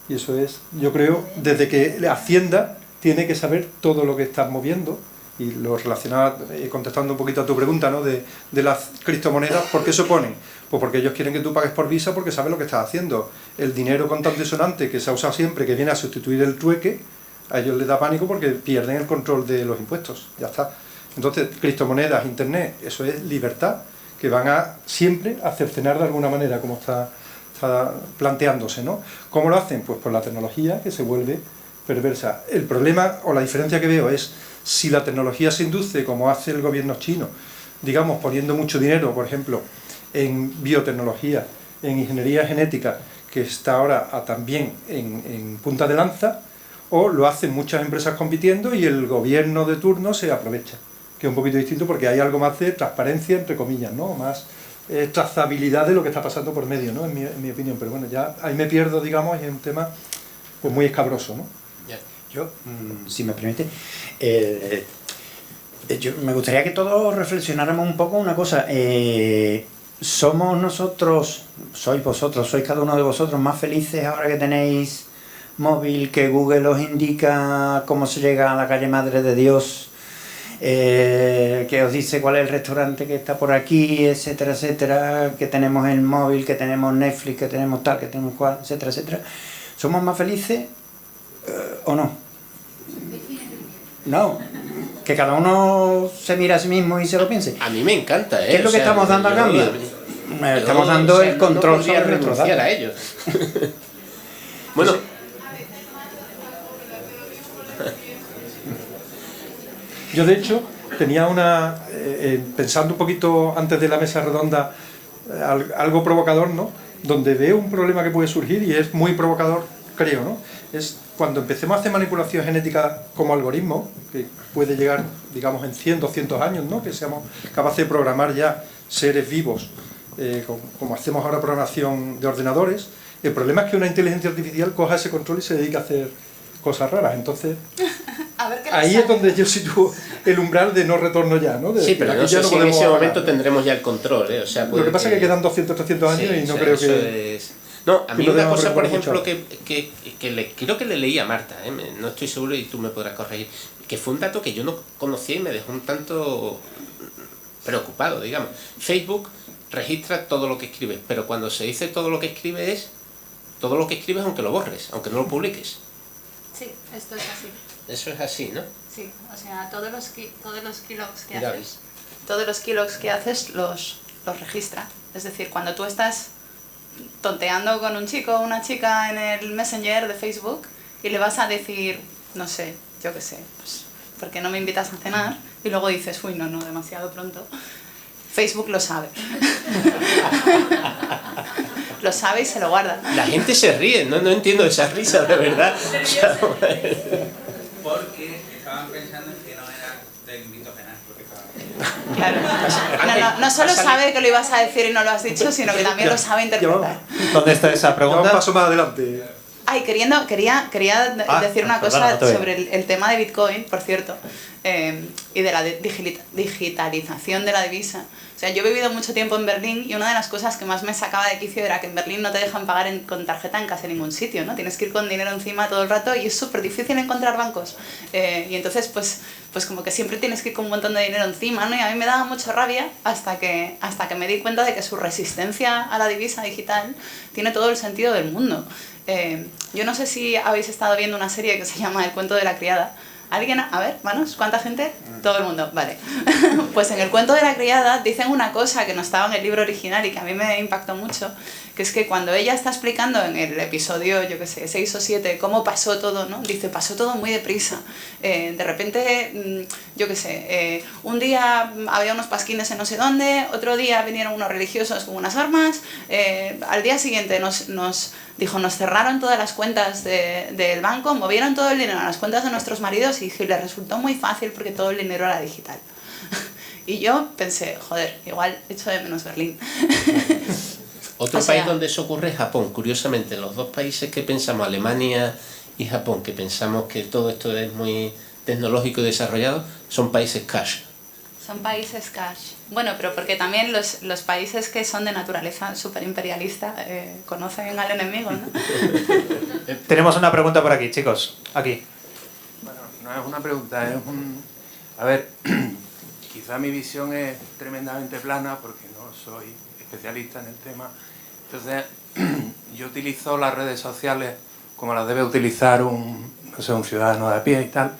Y eso es, yo creo, desde que la Hacienda tiene que saber todo lo que estás moviendo. Y lo relacionaba, contestando un poquito a tu pregunta, ¿no? de las criptomonedas, ¿por qué se oponen? Pues porque ellos quieren que tú pagues por Visa porque saben lo que estás haciendo. El dinero contante sonante que se ha usado siempre, que viene a sustituir el trueque, a ellos les da pánico porque pierden el control de los impuestos, ya está. Entonces, criptomonedas, internet, eso es libertad, que van a siempre a cercenar de alguna manera, como está planteándose, ¿no? ¿Cómo lo hacen? Pues por la tecnología, que se vuelve perversa. El problema o la diferencia que veo es si la tecnología se induce, como hace el gobierno chino, digamos, poniendo mucho dinero, por ejemplo, en biotecnología, en ingeniería genética, que está ahora también en punta de lanza, o lo hacen muchas empresas compitiendo y el gobierno de turno se aprovecha, que es un poquito distinto porque hay algo más de transparencia, entre comillas, ¿no? Más trazabilidad de lo que está pasando por medio, ¿no? En mi opinión, pero bueno, ya ahí me pierdo, digamos, y es un tema pues muy escabroso, ¿no? Yo, si me permite, yo me gustaría que todos reflexionáramos un poco una cosa. ¿Somos nosotros, sois vosotros, sois cada uno de vosotros más felices ahora que tenéis móvil, que Google os indica cómo se llega a la calle Madre de Dios, que os dice cuál es el restaurante que está por aquí, etcétera, etcétera, que tenemos el móvil, que tenemos Netflix, que tenemos tal, que tenemos cual, etcétera, etcétera? ¿Somos más felices o no? No, que cada uno se mira a sí mismo y se lo piense. A mí me encanta, ¿eh? ¿Qué es lo que estamos dando a cambio? Estamos dando el control sobre nuestros datos. a ellos. Bueno. Yo de hecho tenía una, pensando un poquito antes de la mesa redonda, algo provocador, ¿no? Donde veo un problema que puede surgir y es muy provocador, creo, ¿no? Es cuando empecemos a hacer manipulación genética como algoritmo, que puede llegar, digamos, en 100, 200 años, ¿no? Que seamos capaces de programar ya seres vivos, como hacemos ahora programación de ordenadores. El problema es que una inteligencia artificial coja ese control y se dedica a hacer cosas raras, entonces... A ver qué ahí les es donde yo sitúo el umbral de no retorno ya, ¿no? De Sí, decir, pero aquí no ya sé si en podemos ese agarrar. momento tendremos ya el control, ¿eh? O sea, Lo que pasa es que quedan 200, 300 años Sí, y no o sea, creo eso que... es... No, a mí que lo una deba cosa, por preocupar ejemplo, mucho. creo que le leí a Marta, ¿eh? No estoy seguro y tú me podrás corregir, que fue un dato que yo no conocía y me dejó un tanto preocupado, digamos. Facebook registra todo lo que escribes, pero cuando se dice todo lo que escribes es todo lo que escribes aunque lo borres, aunque no lo publiques. Sí, esto es así. Eso es así, ¿no? Sí, o sea, todos los kilogs que Ya haces, ves. todos los kilogs que haces los registra. Es decir, cuando tú estás tonteando con un chico o una chica en el Messenger de Facebook y le vas a decir, no sé, yo qué sé, pues, ¿por qué no me invitas a cenar? Y luego dices, uy, no, demasiado pronto. Facebook lo sabe. Lo sabe y se lo guarda. La gente se ríe, no entiendo esa risa, de verdad. O sea, Porque estaban pensando en que no era de invito a cenar, porque estaban... Claro. No solo sabe que lo ibas a decir y no lo has dicho, sino que también lo sabe interpretar. ¿Dónde está esa Ya un pregunta? paso más adelante. Ay, quería decir una cosa no te veo. sobre el tema de Bitcoin, por cierto, y de la digitalización de la divisa. O sea, yo he vivido mucho tiempo en Berlín y una de las cosas que más me sacaba de quicio era que en Berlín no te dejan pagar con tarjeta en casi ningún sitio, ¿no? Tienes que ir con dinero encima todo el rato y es súper difícil encontrar bancos. Y entonces, pues como que siempre tienes que ir con un montón de dinero encima, ¿no? Y a mí me daba mucha rabia hasta que me di cuenta de que su resistencia a la divisa digital tiene todo el sentido del mundo. Yo no sé si habéis estado viendo una serie que se llama El cuento de la criada. ¿Alguien? A ver, manos, ¿cuánta gente? Todo el mundo, vale. Pues en El cuento de la criada dicen una cosa que no estaba en el libro original y que a mí me impactó mucho, que es que cuando ella está explicando en el episodio, yo qué sé, 6 o 7, cómo pasó todo, ¿no? Dice, pasó todo muy deprisa. De repente, yo qué sé, un día había unos pasquines en no sé dónde, otro día vinieron unos religiosos con unas armas, al día siguiente nos cerraron todas las cuentas del banco, movieron todo el dinero a las cuentas de nuestros maridos y les resultó muy fácil porque todo el dinero era digital. Y yo pensé, joder, igual echo de menos Berlín. Otro país donde eso ocurre es Japón. Curiosamente, los dos países que pensamos, Alemania y Japón, que pensamos que todo esto es muy tecnológico y desarrollado, son países cash. Son países cash. Bueno, pero porque también los países que son de naturaleza superimperialista conocen al enemigo, ¿no? Tenemos una pregunta por aquí, chicos. Aquí. Bueno, no es una pregunta, es un... A ver, quizá mi visión es tremendamente plana porque no soy especialista en el tema. Entonces, yo utilizo las redes sociales como las debe utilizar un ciudadano de a pie y tal.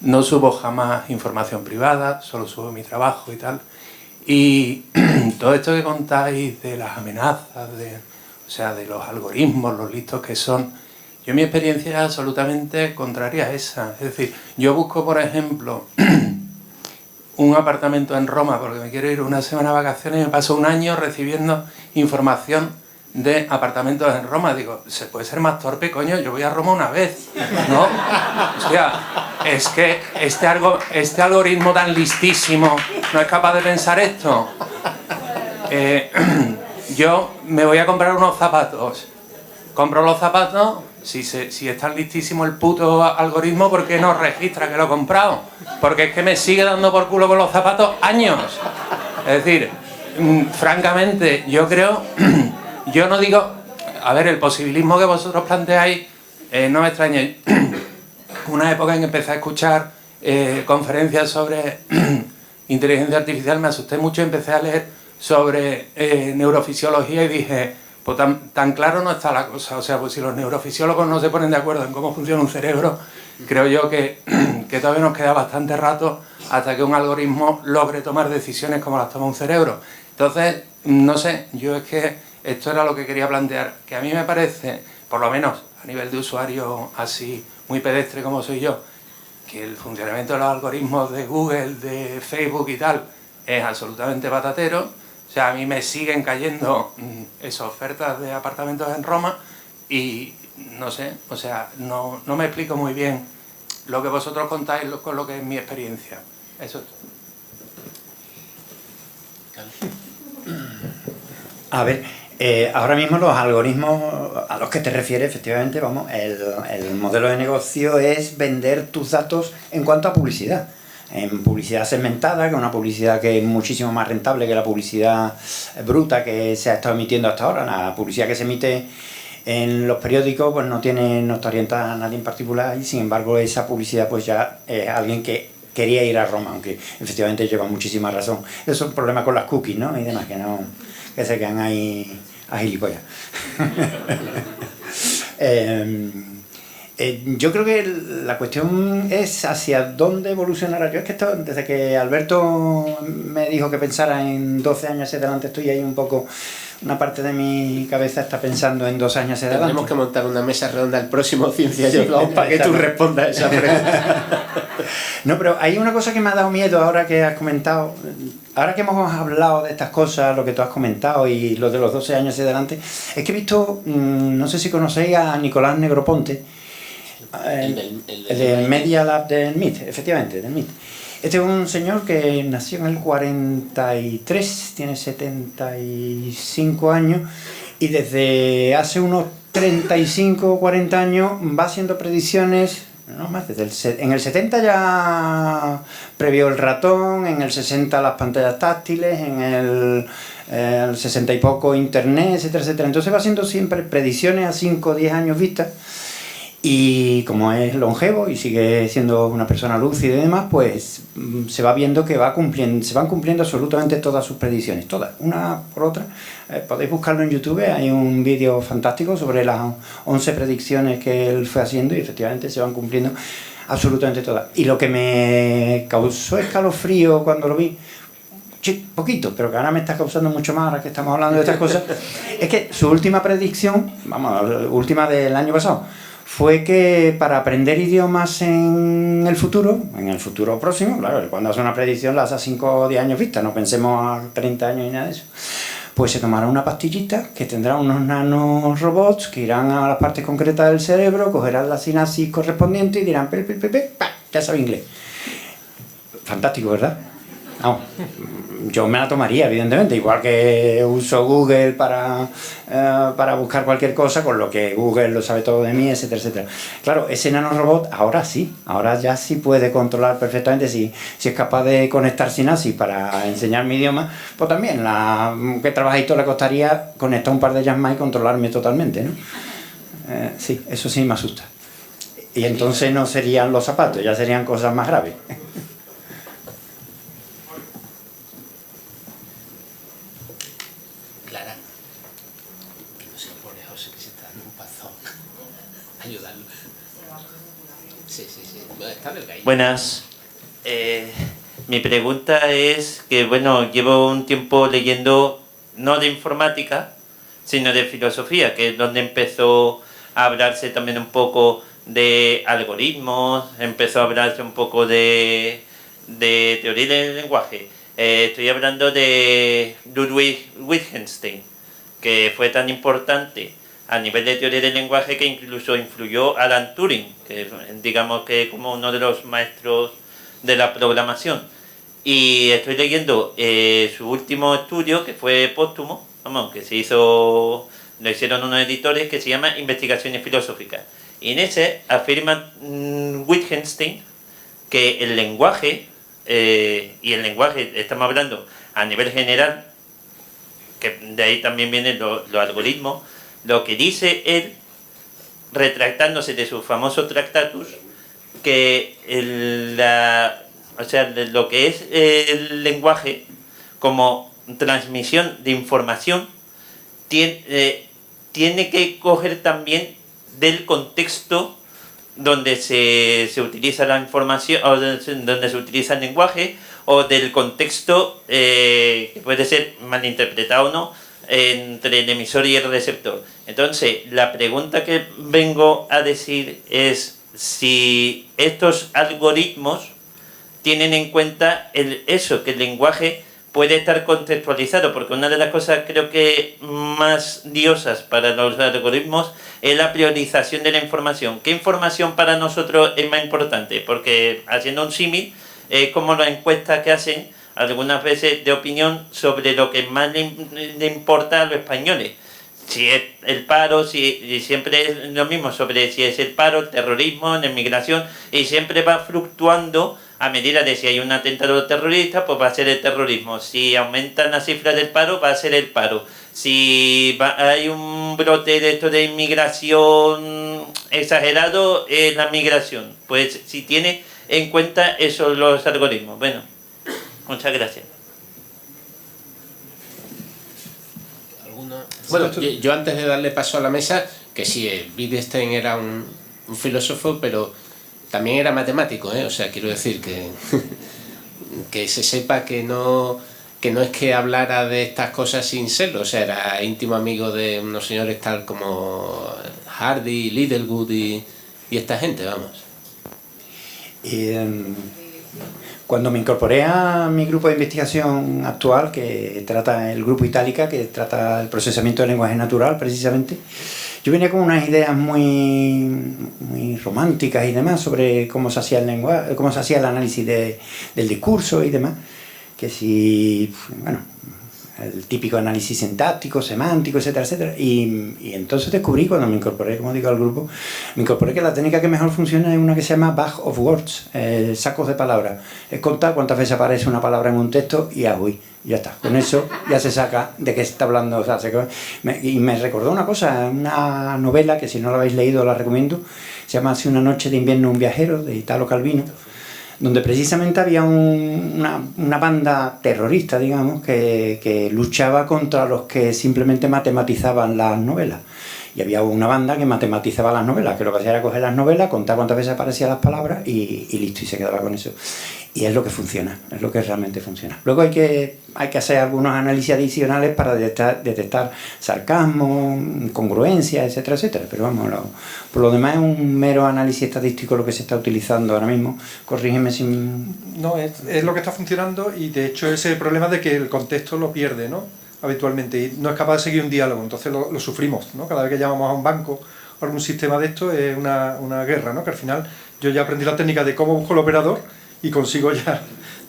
No subo jamás información privada, solo subo mi trabajo y tal. Y todo esto que contáis de las amenazas, de los algoritmos, los listos que son, yo mi experiencia es absolutamente contraria a esa. Es decir, yo busco, por ejemplo, un apartamento en Roma porque me quiero ir una semana de vacaciones y me paso un año recibiendo información de apartamentos en Roma. Digo, ¿se puede ser más torpe, coño? Yo voy a Roma una vez, ¿no? Hostia, es que este algoritmo tan listísimo no es capaz de pensar esto. Yo me voy a comprar unos zapatos. Compro los zapatos, si es tan listísimo el puto algoritmo, ¿por qué no registra que lo he comprado? Porque es que me sigue dando por culo con los zapatos años. Es decir, francamente, yo creo... Yo no digo... A ver, el posibilismo que vosotros planteáis no me extraña. Una época en que empecé a escuchar conferencias sobre inteligencia artificial, me asusté mucho y empecé a leer sobre neurofisiología y dije, pues tan claro no está la cosa. O sea, pues si los neurofisiólogos no se ponen de acuerdo en cómo funciona un cerebro, creo yo que todavía nos queda bastante rato hasta que un algoritmo logre tomar decisiones como las toma un cerebro. Entonces, no sé, yo es que esto era lo que quería plantear, que a mí me parece, por lo menos a nivel de usuario así muy pedestre como soy yo, que el funcionamiento de los algoritmos de Google, de Facebook y tal, es absolutamente patatero. O sea, a mí me siguen cayendo esas ofertas de apartamentos en Roma y no sé, o sea, no me explico muy bien lo que vosotros contáis con lo que es mi experiencia. Eso es todo. A ver, Ahora mismo los algoritmos a los que te refieres, efectivamente, vamos, el modelo de negocio es vender tus datos en cuanto a publicidad. En publicidad segmentada, que es una publicidad que es muchísimo más rentable que la publicidad bruta que se ha estado emitiendo hasta ahora. La publicidad que se emite en los periódicos pues no está orientada a nadie en particular, y sin embargo esa publicidad pues ya es alguien que quería ir a Roma, aunque efectivamente lleva muchísima razón. Eso es un problema con las cookies, ¿no? Y demás, que se quedan ahí a gilipollas. Yo creo que la cuestión es hacia dónde evolucionará. Yo es que desde que Alberto me dijo que pensara en 12 años hacia adelante, estoy ahí un poco, una parte de mi cabeza está pensando en 2 años hacia adelante. Tenemos que montar una mesa redonda el próximo Ciencia y Hablamos para que tú respondas esa pregunta. No, pero hay una cosa que me ha dado miedo ahora que has comentado. Ahora que hemos hablado de estas cosas, lo que tú has comentado y lo de los 12 años hacia adelante, es que he visto, no sé si conocéis a Nicolás Negroponte, el del Media Lab del MIT, efectivamente, del MIT. Este es un señor que nació en el 43, tiene 75 años y desde hace unos 35 o 40 años va haciendo predicciones, no más, en el 70 ya previó el ratón, en el 60 las pantallas táctiles, en el 60 y poco internet, etcétera, etcétera. Entonces va haciendo siempre predicciones a 5 o 10 años vistas. Y como es longevo y sigue siendo una persona lúcida y demás, pues se va viendo que se van cumpliendo absolutamente todas sus predicciones, todas, una por otra. Podéis buscarlo en YouTube, hay un vídeo fantástico sobre las 11 predicciones que él fue haciendo y efectivamente se van cumpliendo absolutamente todas. Y lo que me causó escalofrío cuando lo vi, poquito, pero que ahora me está causando mucho más ahora que estamos hablando de estas cosas, es que su última predicción, vamos, la última del año pasado, fue que para aprender idiomas en el futuro próximo, claro, cuando hace una predicción la hace a 5 o 10 años vista, no pensemos a 30 años ni nada de eso, pues se tomará una pastillita que tendrá unos nanorobots que irán a las partes concretas del cerebro, cogerán la sinapsis correspondiente y dirán, ya sabe inglés. Fantástico, ¿verdad? No, yo me la tomaría, evidentemente, igual que uso Google para buscar cualquier cosa, con lo que Google lo sabe todo de mí, etcétera, etcétera. Claro, ese nanorobot ahora ya sí puede controlar perfectamente, si es capaz de conectar sinapsis para enseñar mi idioma, pues también, ¿qué trabajito le costaría conectar un par de ellas más y controlarme totalmente, ¿no? Sí, eso sí me asusta. Y entonces no serían los zapatos, ya serían cosas más graves. Ayudarlo. Sí. Está delgadito. Buenas. Mi pregunta es que, bueno, llevo un tiempo leyendo, no de informática, sino de filosofía, que es donde empezó a hablarse también un poco de algoritmos, empezó a hablarse un poco de teoría del lenguaje. Estoy hablando de Ludwig Wittgenstein, que fue tan importante a nivel de teoría del lenguaje que incluso influyó a Alan Turing, que digamos que como uno de los maestros de la programación. Y estoy leyendo su último estudio, que fue póstumo, que lo hicieron unos editores, que se llama Investigaciones Filosóficas. Y en ese afirma Wittgenstein que el lenguaje, y el lenguaje estamos hablando a nivel general, que de ahí también vienen los algoritmos, lo que dice él, retractándose de su famoso Tractatus, que lo que es el lenguaje como transmisión de información tiene que coger también del contexto donde se utiliza la información, o donde se utiliza el lenguaje, o del contexto que puede ser malinterpretado o no, entre el emisor y el receptor. Entonces, la pregunta que vengo a decir es si estos algoritmos tienen en cuenta que el lenguaje puede estar contextualizado, porque una de las cosas creo que más diosas para los algoritmos es la priorización de la información. ¿Qué información para nosotros es más importante? Porque haciendo un símil, es como las encuestas que hacen algunas veces de opinión sobre lo que más le importa a los españoles. si es el paro, y siempre es lo mismo sobre si es el paro, el terrorismo, la inmigración, y siempre va fluctuando a medida de si hay un atentado terrorista, pues va a ser el terrorismo. Si aumentan las cifras del paro, va a ser el paro. Si hay un brote de esto de inmigración exagerado, es la migración. Pues si tiene en cuenta esos los algoritmos. Bueno, muchas gracias. Bueno, yo antes de darle paso a la mesa, que sí, Wittgenstein era un filósofo, pero también era matemático, ¿eh? O sea, quiero decir que, que se sepa que no es que hablara de estas cosas sin serlo, o sea, era íntimo amigo de unos señores tal como Hardy, Littlewood y esta gente, vamos. Cuando me incorporé a mi grupo de investigación actual, que trata el grupo Itálica, que trata el procesamiento del lenguaje natural precisamente, yo venía con unas ideas muy románticas y demás sobre cómo se hacía el lenguaje, cómo se hacía el análisis del discurso y demás, que si, bueno, el típico análisis sintáctico, semántico, etcétera, etcétera. Y entonces descubrí, cuando me incorporé, como digo, al grupo, me incorporé que la técnica que mejor funciona es una que se llama bag of words, sacos de palabras. Es contar cuántas veces aparece una palabra en un texto y ya está. Con eso ya se saca de qué se está hablando. O sea, y me recordó una cosa, una novela que si no la habéis leído la recomiendo, se llama Hace una noche de invierno un viajero, de Italo Calvino, donde precisamente había una banda terrorista, digamos, que luchaba contra los que simplemente matematizaban las novelas. Y había una banda que matematizaba las novelas, que lo que hacía era coger las novelas, contar cuántas veces aparecían las palabras y listo, y se quedaba con eso. Y es lo que funciona, es lo que realmente funciona. Luego hay que hacer algunos análisis adicionales para detectar sarcasmo, congruencia, etcétera, etcétera. Pero vamos, por lo demás es un mero análisis estadístico lo que se está utilizando ahora mismo. Corrígeme si... No, es lo que está funcionando, y de hecho ese problema de que el contexto lo pierde, ¿no?, habitualmente, y no es capaz de seguir un diálogo, entonces lo sufrimos, ¿no? Cada vez que llamamos a un banco o algún sistema de esto es una guerra, ¿no?, que al final yo ya aprendí la técnica de cómo busco el operador y consigo ya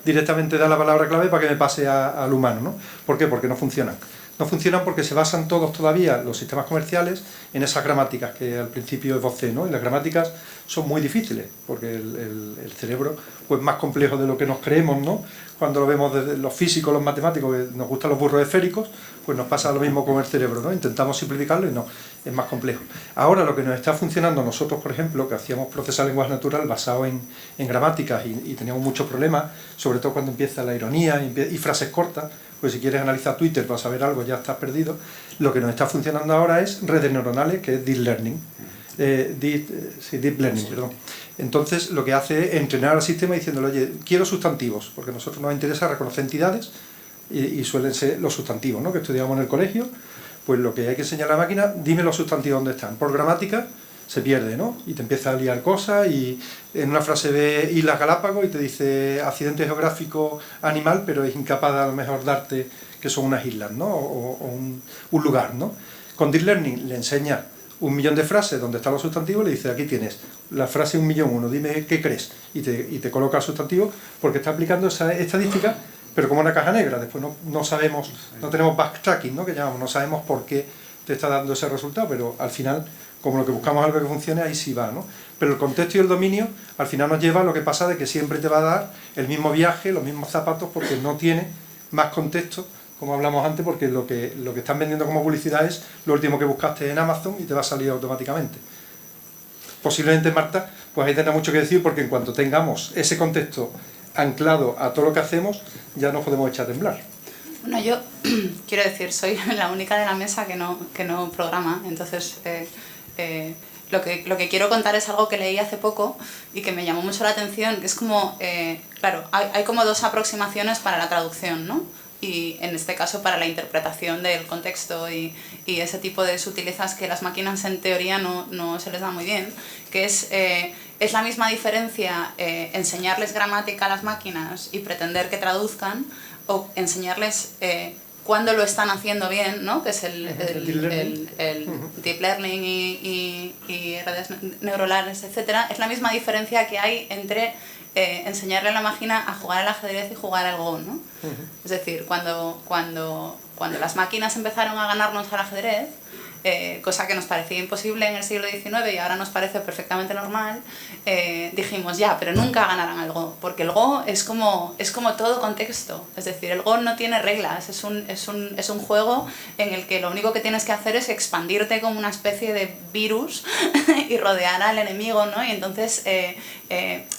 directamente dar la palabra clave para que me pase al humano, ¿no? ¿Por qué? Porque no funcionan. No funcionan porque se basan todos todavía, los sistemas comerciales, en esas gramáticas que al principio esbocé, ¿no? Y las gramáticas son muy difíciles, porque el cerebro pues más complejo de lo que nos creemos, ¿no? Cuando lo vemos desde los físicos, los matemáticos, que nos gustan los burros esféricos, pues nos pasa lo mismo con el cerebro, ¿no? Intentamos simplificarlo y no, es más complejo. Ahora lo que nos está funcionando nosotros, por ejemplo, que hacíamos procesar lenguaje natural basado en gramáticas y teníamos muchos problemas, sobre todo cuando empieza la ironía y frases cortas, pues si quieres analizar Twitter para saber algo ya estás perdido. Lo que nos está funcionando ahora es redes neuronales, que es Deep Learning. Deep Learning, perdón. Entonces lo que hace es entrenar al sistema diciéndole, oye, quiero sustantivos, porque a nosotros nos interesa reconocer entidades y suelen ser los sustantivos, ¿no?, que estudiamos en el colegio. Pues lo que hay que enseñar a la máquina, dime los sustantivos dónde están. Por gramática se pierde, ¿no? Y te empieza a liar cosas, y en una frase ve Islas Galápagos y te dice accidente geográfico animal, pero es incapaz de a lo mejor darte que son unas islas, ¿no?, o un lugar, ¿no? Con Deep Learning le enseña 1.000.000 de frases donde están los sustantivos, le dice, aquí tienes la frase 1.000.001, dime qué crees, y te coloca el sustantivo, porque está aplicando esa estadística, pero como una caja negra. Después no sabemos, no tenemos backtracking, ¿no?, que llamamos, no sabemos por qué te está dando ese resultado, pero al final, como lo que buscamos es algo que funcione, ahí sí va, ¿no? Pero el contexto y el dominio al final nos lleva a lo que pasa de que siempre te va a dar el mismo viaje, los mismos zapatos, porque no tiene más contexto, como hablamos antes, porque lo que están vendiendo como publicidad es lo último que buscaste en Amazon y te va a salir automáticamente. Posiblemente, Marta, pues ahí tendrá mucho que decir, porque en cuanto tengamos ese contexto anclado a todo lo que hacemos, ya nos podemos echar a temblar. Bueno, yo quiero decir, soy la única de la mesa que no programa, entonces lo que quiero contar es algo que leí hace poco y que me llamó mucho la atención, que es como, claro, hay como dos aproximaciones para la traducción, ¿no? Y en este caso para la interpretación del contexto y ese tipo de sutilezas que las máquinas en teoría no se les da muy bien, que es la misma diferencia enseñarles gramática a las máquinas y pretender que traduzcan, o enseñarles cuándo lo están haciendo bien, ¿no?, que es el deep learning y redes neuronales, etcétera. Es la misma diferencia que hay entre enseñarle a la máquina a jugar al ajedrez y jugar al Go, ¿no? Es decir, cuando las máquinas empezaron a ganarnos al ajedrez, cosa que nos parecía imposible en el siglo XIX y ahora nos parece perfectamente normal, dijimos ya, pero nunca ganarán al Go, porque el Go es como todo contexto, es decir, el Go no tiene reglas, es un juego en el que lo único que tienes que hacer es expandirte como una especie de virus y rodear al enemigo, ¿no? Y entonces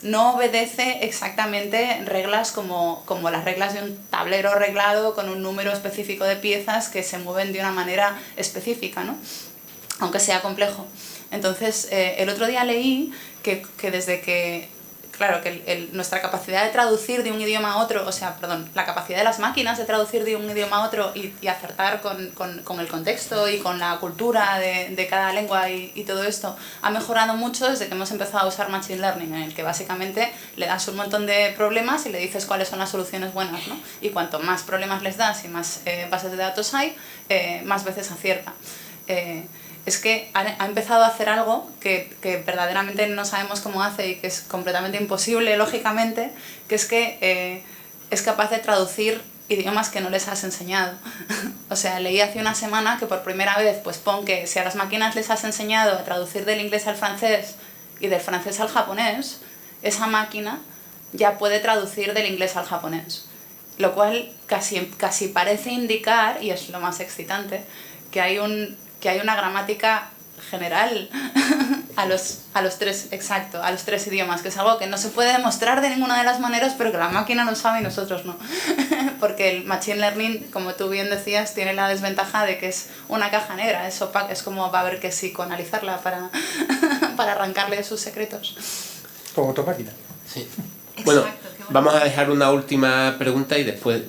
no obedece exactamente reglas como las reglas de un tablero reglado con un número específico de piezas que se mueven de una manera específica, ¿no? Aunque sea complejo. Entonces, el otro día leí que desde que, claro, que nuestra capacidad de traducir de un idioma a otro, la capacidad de las máquinas de traducir de un idioma a otro y acertar con el contexto y con la cultura de cada lengua y todo esto, ha mejorado mucho desde que hemos empezado a usar Machine Learning, en el que básicamente le das un montón de problemas y le dices cuáles son las soluciones buenas, ¿no? Y cuanto más problemas les das y más bases de datos hay, más veces acierta. Es que ha empezado a hacer algo que verdaderamente no sabemos cómo hace y que es completamente imposible, lógicamente, que es que es capaz de traducir idiomas que no les has enseñado. O sea, leí hace una semana que por primera vez, pues pon que si a las máquinas les has enseñado a traducir del inglés al francés y del francés al japonés, esa máquina ya puede traducir del inglés al japonés. Lo cual casi parece indicar, y es lo más excitante, que hay una gramática general a los tres idiomas, que es algo que no se puede demostrar de ninguna de las maneras, pero que la máquina lo sabe y nosotros no. Porque el Machine Learning, como tú bien decías, tiene la desventaja de que es una caja negra, es opaca, es como va a haber que psicoanalizarla para arrancarle sus secretos. Como otra máquina. Sí. Bueno, vamos a dejar una última pregunta y después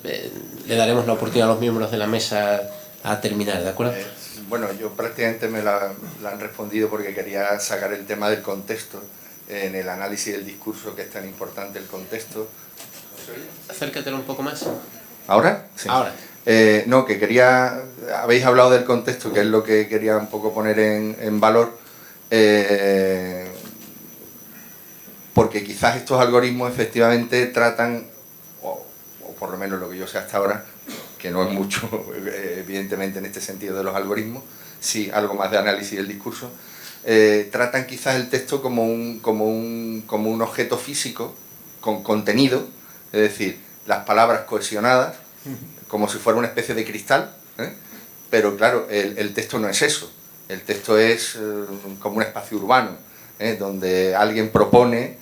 le daremos la oportunidad a los miembros de la mesa a terminar, ¿de acuerdo? Bueno, yo prácticamente me la han respondido porque quería sacar el tema del contexto en el análisis del discurso, que es tan importante el contexto. Acércatelo un poco más. ¿Ahora? Sí. Ahora. No, que quería... Habéis hablado del contexto, que es lo que quería un poco poner en valor, porque quizás estos algoritmos efectivamente tratan, o por lo menos lo que yo sé hasta ahora, que no es mucho, evidentemente, en este sentido de los algoritmos, sí algo más de análisis del discurso, tratan quizás el texto como un objeto físico con contenido, es decir, las palabras cohesionadas, como si fuera una especie de cristal, pero claro, el texto no es eso, el texto es como un espacio urbano, donde alguien propone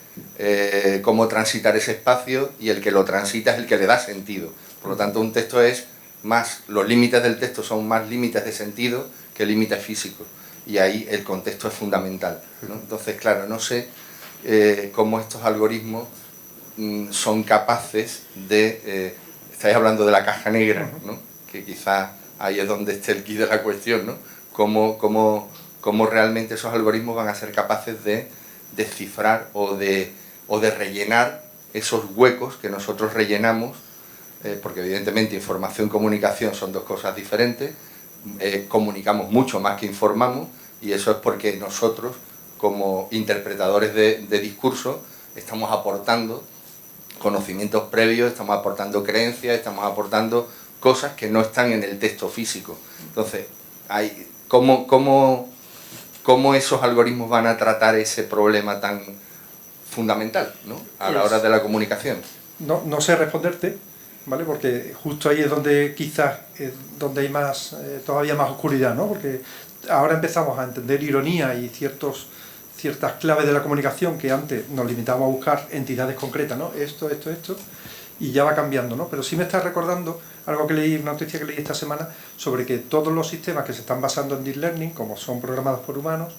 cómo transitar ese espacio y el que lo transita es el que le da sentido. Por lo tanto, un texto es más, los límites del texto son más límites de sentido que límites físicos. Y ahí el contexto es fundamental, ¿no? Entonces, claro, no sé cómo estos algoritmos son capaces de... estáis hablando de la caja negra, ¿no? Que quizás ahí es donde esté el quid de la cuestión, ¿no? Cómo realmente esos algoritmos van a ser capaces de descifrar o de rellenar esos huecos que nosotros rellenamos, porque evidentemente información y comunicación son dos cosas diferentes, comunicamos mucho más que informamos, y eso es porque nosotros, como interpretadores de discurso, estamos aportando conocimientos previos, estamos aportando creencias, estamos aportando cosas que no están en el texto físico. Entonces, ¿cómo esos algoritmos van a tratar ese problema tan fundamental, ¿no? A la hora de la comunicación? No sé responderte, ¿vale? Porque justo ahí es donde quizás donde hay más todavía más oscuridad, ¿no? Porque ahora empezamos a entender ironía y ciertas claves de la comunicación que antes nos limitábamos a buscar entidades concretas, ¿no? Esto, y ya va cambiando, ¿no? Pero sí me está recordando algo que leí, una noticia que leí esta semana, sobre que todos los sistemas que se están basando en Deep Learning, como son programados por humanos,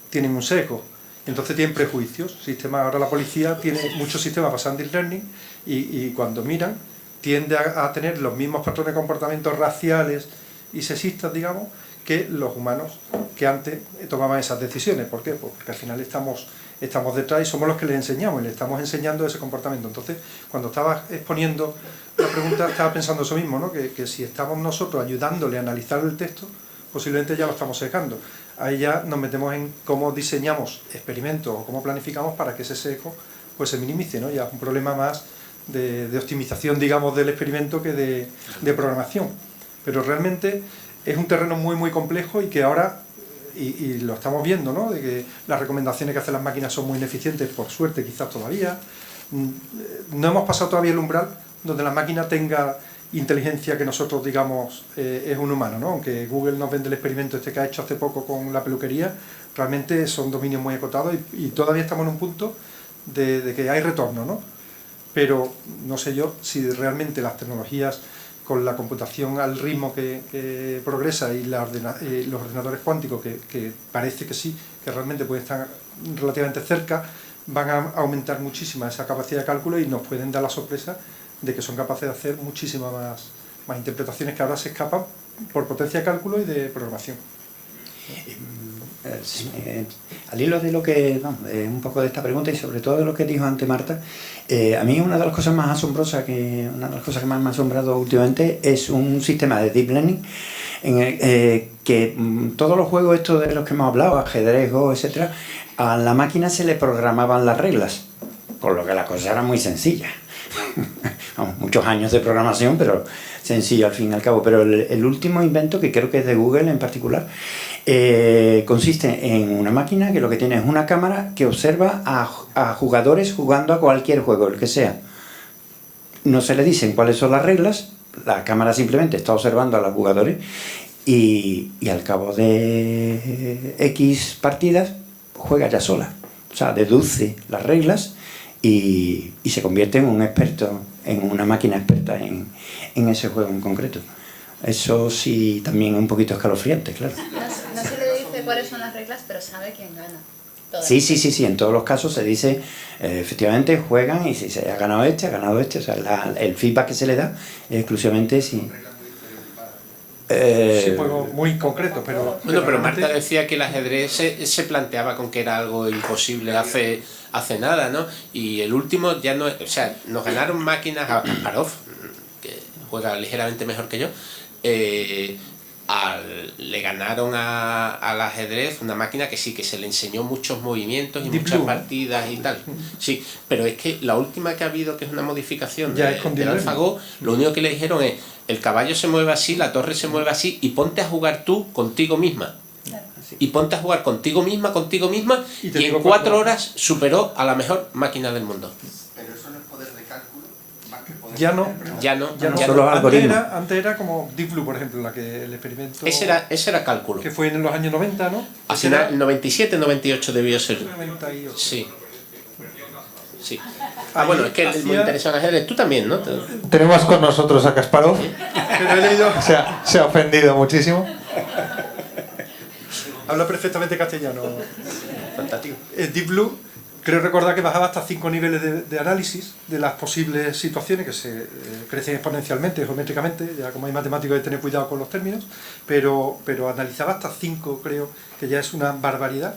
tienen un sesgo. Entonces tienen prejuicios. Ahora la policía tiene muchos sistemas basados en Deep Learning y cuando miran tiende a tener los mismos patrones de comportamientos raciales y sexistas, digamos, que los humanos que antes tomaban esas decisiones. ¿Por qué? Pues porque al final estamos detrás y somos los que les enseñamos y les estamos enseñando ese comportamiento. Entonces, cuando estaba exponiendo la pregunta, estaba pensando eso mismo, ¿no? Que si estamos nosotros ayudándole a analizar el texto, posiblemente ya lo estamos sesgando. Ahí ya nos metemos en cómo diseñamos experimentos o cómo planificamos para que ese sesgo pues se minimice, ¿no? Ya es un problema más de optimización, digamos, del experimento que de programación. Pero realmente es un terreno muy muy complejo y que ahora y lo estamos viendo, ¿no? De que las recomendaciones que hacen las máquinas son muy ineficientes, por suerte quizás todavía. No hemos pasado todavía el umbral donde la máquina tenga inteligencia que nosotros digamos es un humano, ¿no? Aunque Google nos vende el experimento este que ha hecho hace poco con la peluquería, realmente son dominios muy acotados y todavía estamos en un punto de que hay retorno, ¿no? Pero no sé yo si realmente las tecnologías con la computación al ritmo que progresa y los ordenadores cuánticos que parece que sí, que realmente pueden estar relativamente cerca, van a aumentar muchísimo esa capacidad de cálculo y nos pueden dar la sorpresa de que son capaces de hacer muchísimas más interpretaciones que ahora se escapan por potencia de cálculo y de programación. Al hilo de lo que, un poco de esta pregunta y sobre todo de lo que dijo antes Marta, a mí una de las cosas más asombrosas, una de las cosas que más me ha asombrado últimamente es un sistema de deep learning en el que todos los juegos estos de los que hemos hablado, ajedrez, Go, etcétera, a la máquina se le programaban las reglas, por lo que la cosa era muy sencilla. Vamos, muchos años de programación, pero sencillo al fin y al cabo. Pero el último invento, que creo que es de Google en particular, consiste en una máquina que lo que tiene es una cámara que observa a jugadores jugando a cualquier juego, el que sea. No se le dicen cuáles son las reglas, la cámara simplemente está observando a los jugadores y al cabo de X partidas juega ya sola. O sea, deduce las reglas y se convierte en un experto, en una máquina experta en ese juego en concreto. Eso sí, también es un poquito escalofriante, claro. No se le dice cuáles son las reglas, pero sabe quién gana. Sí, en todos los casos se dice, efectivamente juegan y si se ha ganado este, o sea, el feedback que se le da es exclusivamente si... Sí, juego muy concreto, pero... Bueno, pero Marta decía que el ajedrez se planteaba con que era algo imposible hace nada, ¿no? Y el último ya no... O sea, nos ganaron máquinas a Kasparov, que juega ligeramente mejor que yo, le ganaron al ajedrez una máquina que sí, que se le enseñó muchos movimientos y muchas partidas y tal. Sí, pero es que la última que ha habido, que es una modificación del AlphaGo, lo único que le dijeron es: el caballo se mueve así, la torre se mueve así, y ponte a jugar tú contigo misma. Y ponte a jugar contigo misma, y en 4 horas superó a la mejor máquina del mundo. Pero eso no es poder de cálculo, más que poder Ya no. Son los algoritmos. Antes era como Deep Blue, por ejemplo, la que el experimento... Ese era cálculo. Que fue en los años 90, ¿no? Al final, el 97, 98 debió ser. 98. Sí. Sí. Bueno, es que es muy interesante el ajedrez. Tú también, ¿no? Tenemos con nosotros a Kasparov. Pero he leído... Se ha ofendido muchísimo. Habla perfectamente castellano. Fantástico. Deep Blue, creo recordar que bajaba hasta 5 niveles de análisis de las posibles situaciones que se crecen exponencialmente, geométricamente, ya como hay matemáticos hay que tener cuidado con los términos, pero analizaba hasta 5, creo, que ya es una barbaridad,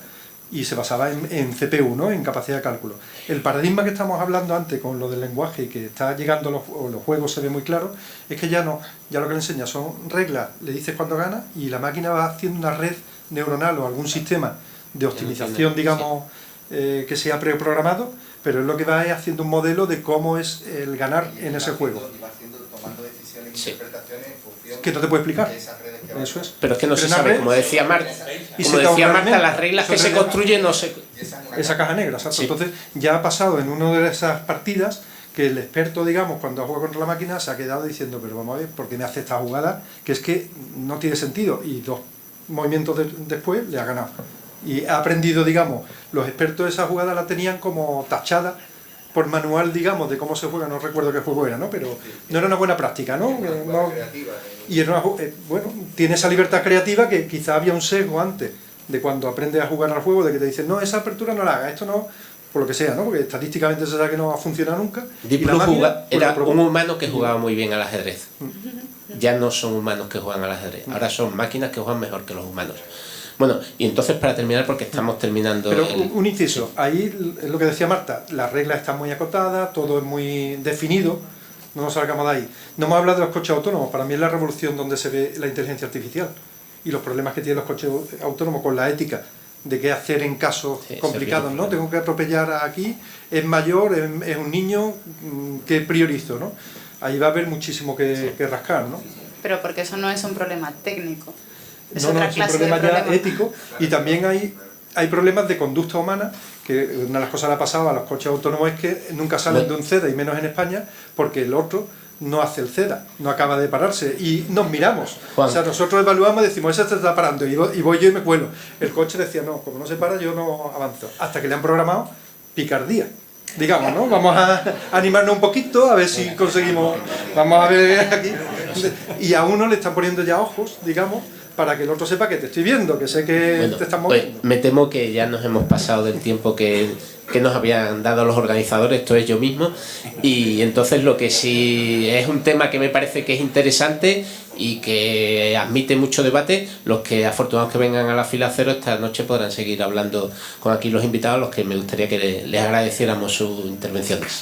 y se basaba en CPU, ¿no? En capacidad de cálculo. El paradigma que estamos hablando antes con lo del lenguaje y que está llegando los juegos, se ve muy claro, es que ya lo que le enseña son reglas, le dices cuándo gana y la máquina va haciendo una red neuronal o algún sistema de optimización, digamos, que sea preprogramado, pero es lo que va haciendo un modelo de cómo es el ganar en ese juego. tomando decisiones, interpretaciones en función que no te puede explicar. de esas redes que Eso es. Pero es que no se sabe, como decía Marta, las reglas que se construyen no se... Esa caja negra, exacto. Sí. Entonces ya ha pasado en una de esas partidas que el experto, digamos, cuando ha jugado contra la máquina se ha quedado diciendo, pero vamos a ver, ¿por qué me hace esta jugada? Que es que no tiene sentido, y 2 movimientos después le ha ganado. Y ha aprendido, digamos, los expertos de esa jugada la tenían como tachada por manual, digamos, de cómo se juega, no recuerdo qué juego era, ¿no? Pero no era una buena práctica, ¿no? Y era bueno, tiene esa libertad creativa que quizá había un sesgo antes de cuando aprendes a jugar al juego, de que te dicen, no, esa apertura no la hagas, esto no, por lo que sea, ¿no? Porque estadísticamente se sabe que no va a funcionar nunca. Deep Blue era un humano que jugaba muy bien al ajedrez. Ya no son humanos que juegan al ajedrez, ahora son máquinas que juegan mejor que los humanos. Bueno, y entonces para terminar, porque estamos terminando... Pero un inciso, ahí es lo que decía Marta, las reglas están muy acotadas, todo es muy definido, no nos salgamos de ahí. No hemos hablado de los coches autónomos, para mí es la revolución donde se ve la inteligencia artificial y los problemas que tienen los coches autónomos con la ética, de qué hacer en casos complicados, ¿no? Tengo que atropellar aquí, es mayor, es un niño, ¿qué priorizo, no? Ahí va a haber muchísimo que rascar, ¿no? Pero porque eso no es un problema técnico. Es no, otra es un clase de problema ya problema. ético, y también hay problemas de conducta humana, que una de las cosas que le ha pasado a los coches autónomos es que nunca salen de un CEDA, y menos en España, porque el otro no hace el CEDA, no acaba de pararse, y nos miramos. Juan. O sea, nosotros evaluamos y decimos, ese se está parando, y voy yo y me cuelo. El coche decía, no, como no se para, yo no avanzo. Hasta que le han programado picardía, digamos, ¿no? Vamos a animarnos un poquito, a ver si conseguimos, vamos a ver aquí. Y a uno le están poniendo ya ojos, digamos, para que el otro sepa que te estoy viendo, que sé que Bueno, te están pues moviendo. me temo que ya nos hemos pasado del tiempo que nos habían dado los organizadores, esto es yo mismo, y entonces lo que sí es un tema que me parece que es interesante y que admite mucho debate. Los que afortunados que vengan a la fila cero esta noche podrán seguir hablando con aquí los invitados, a los que me gustaría que les agradeciéramos sus intervenciones.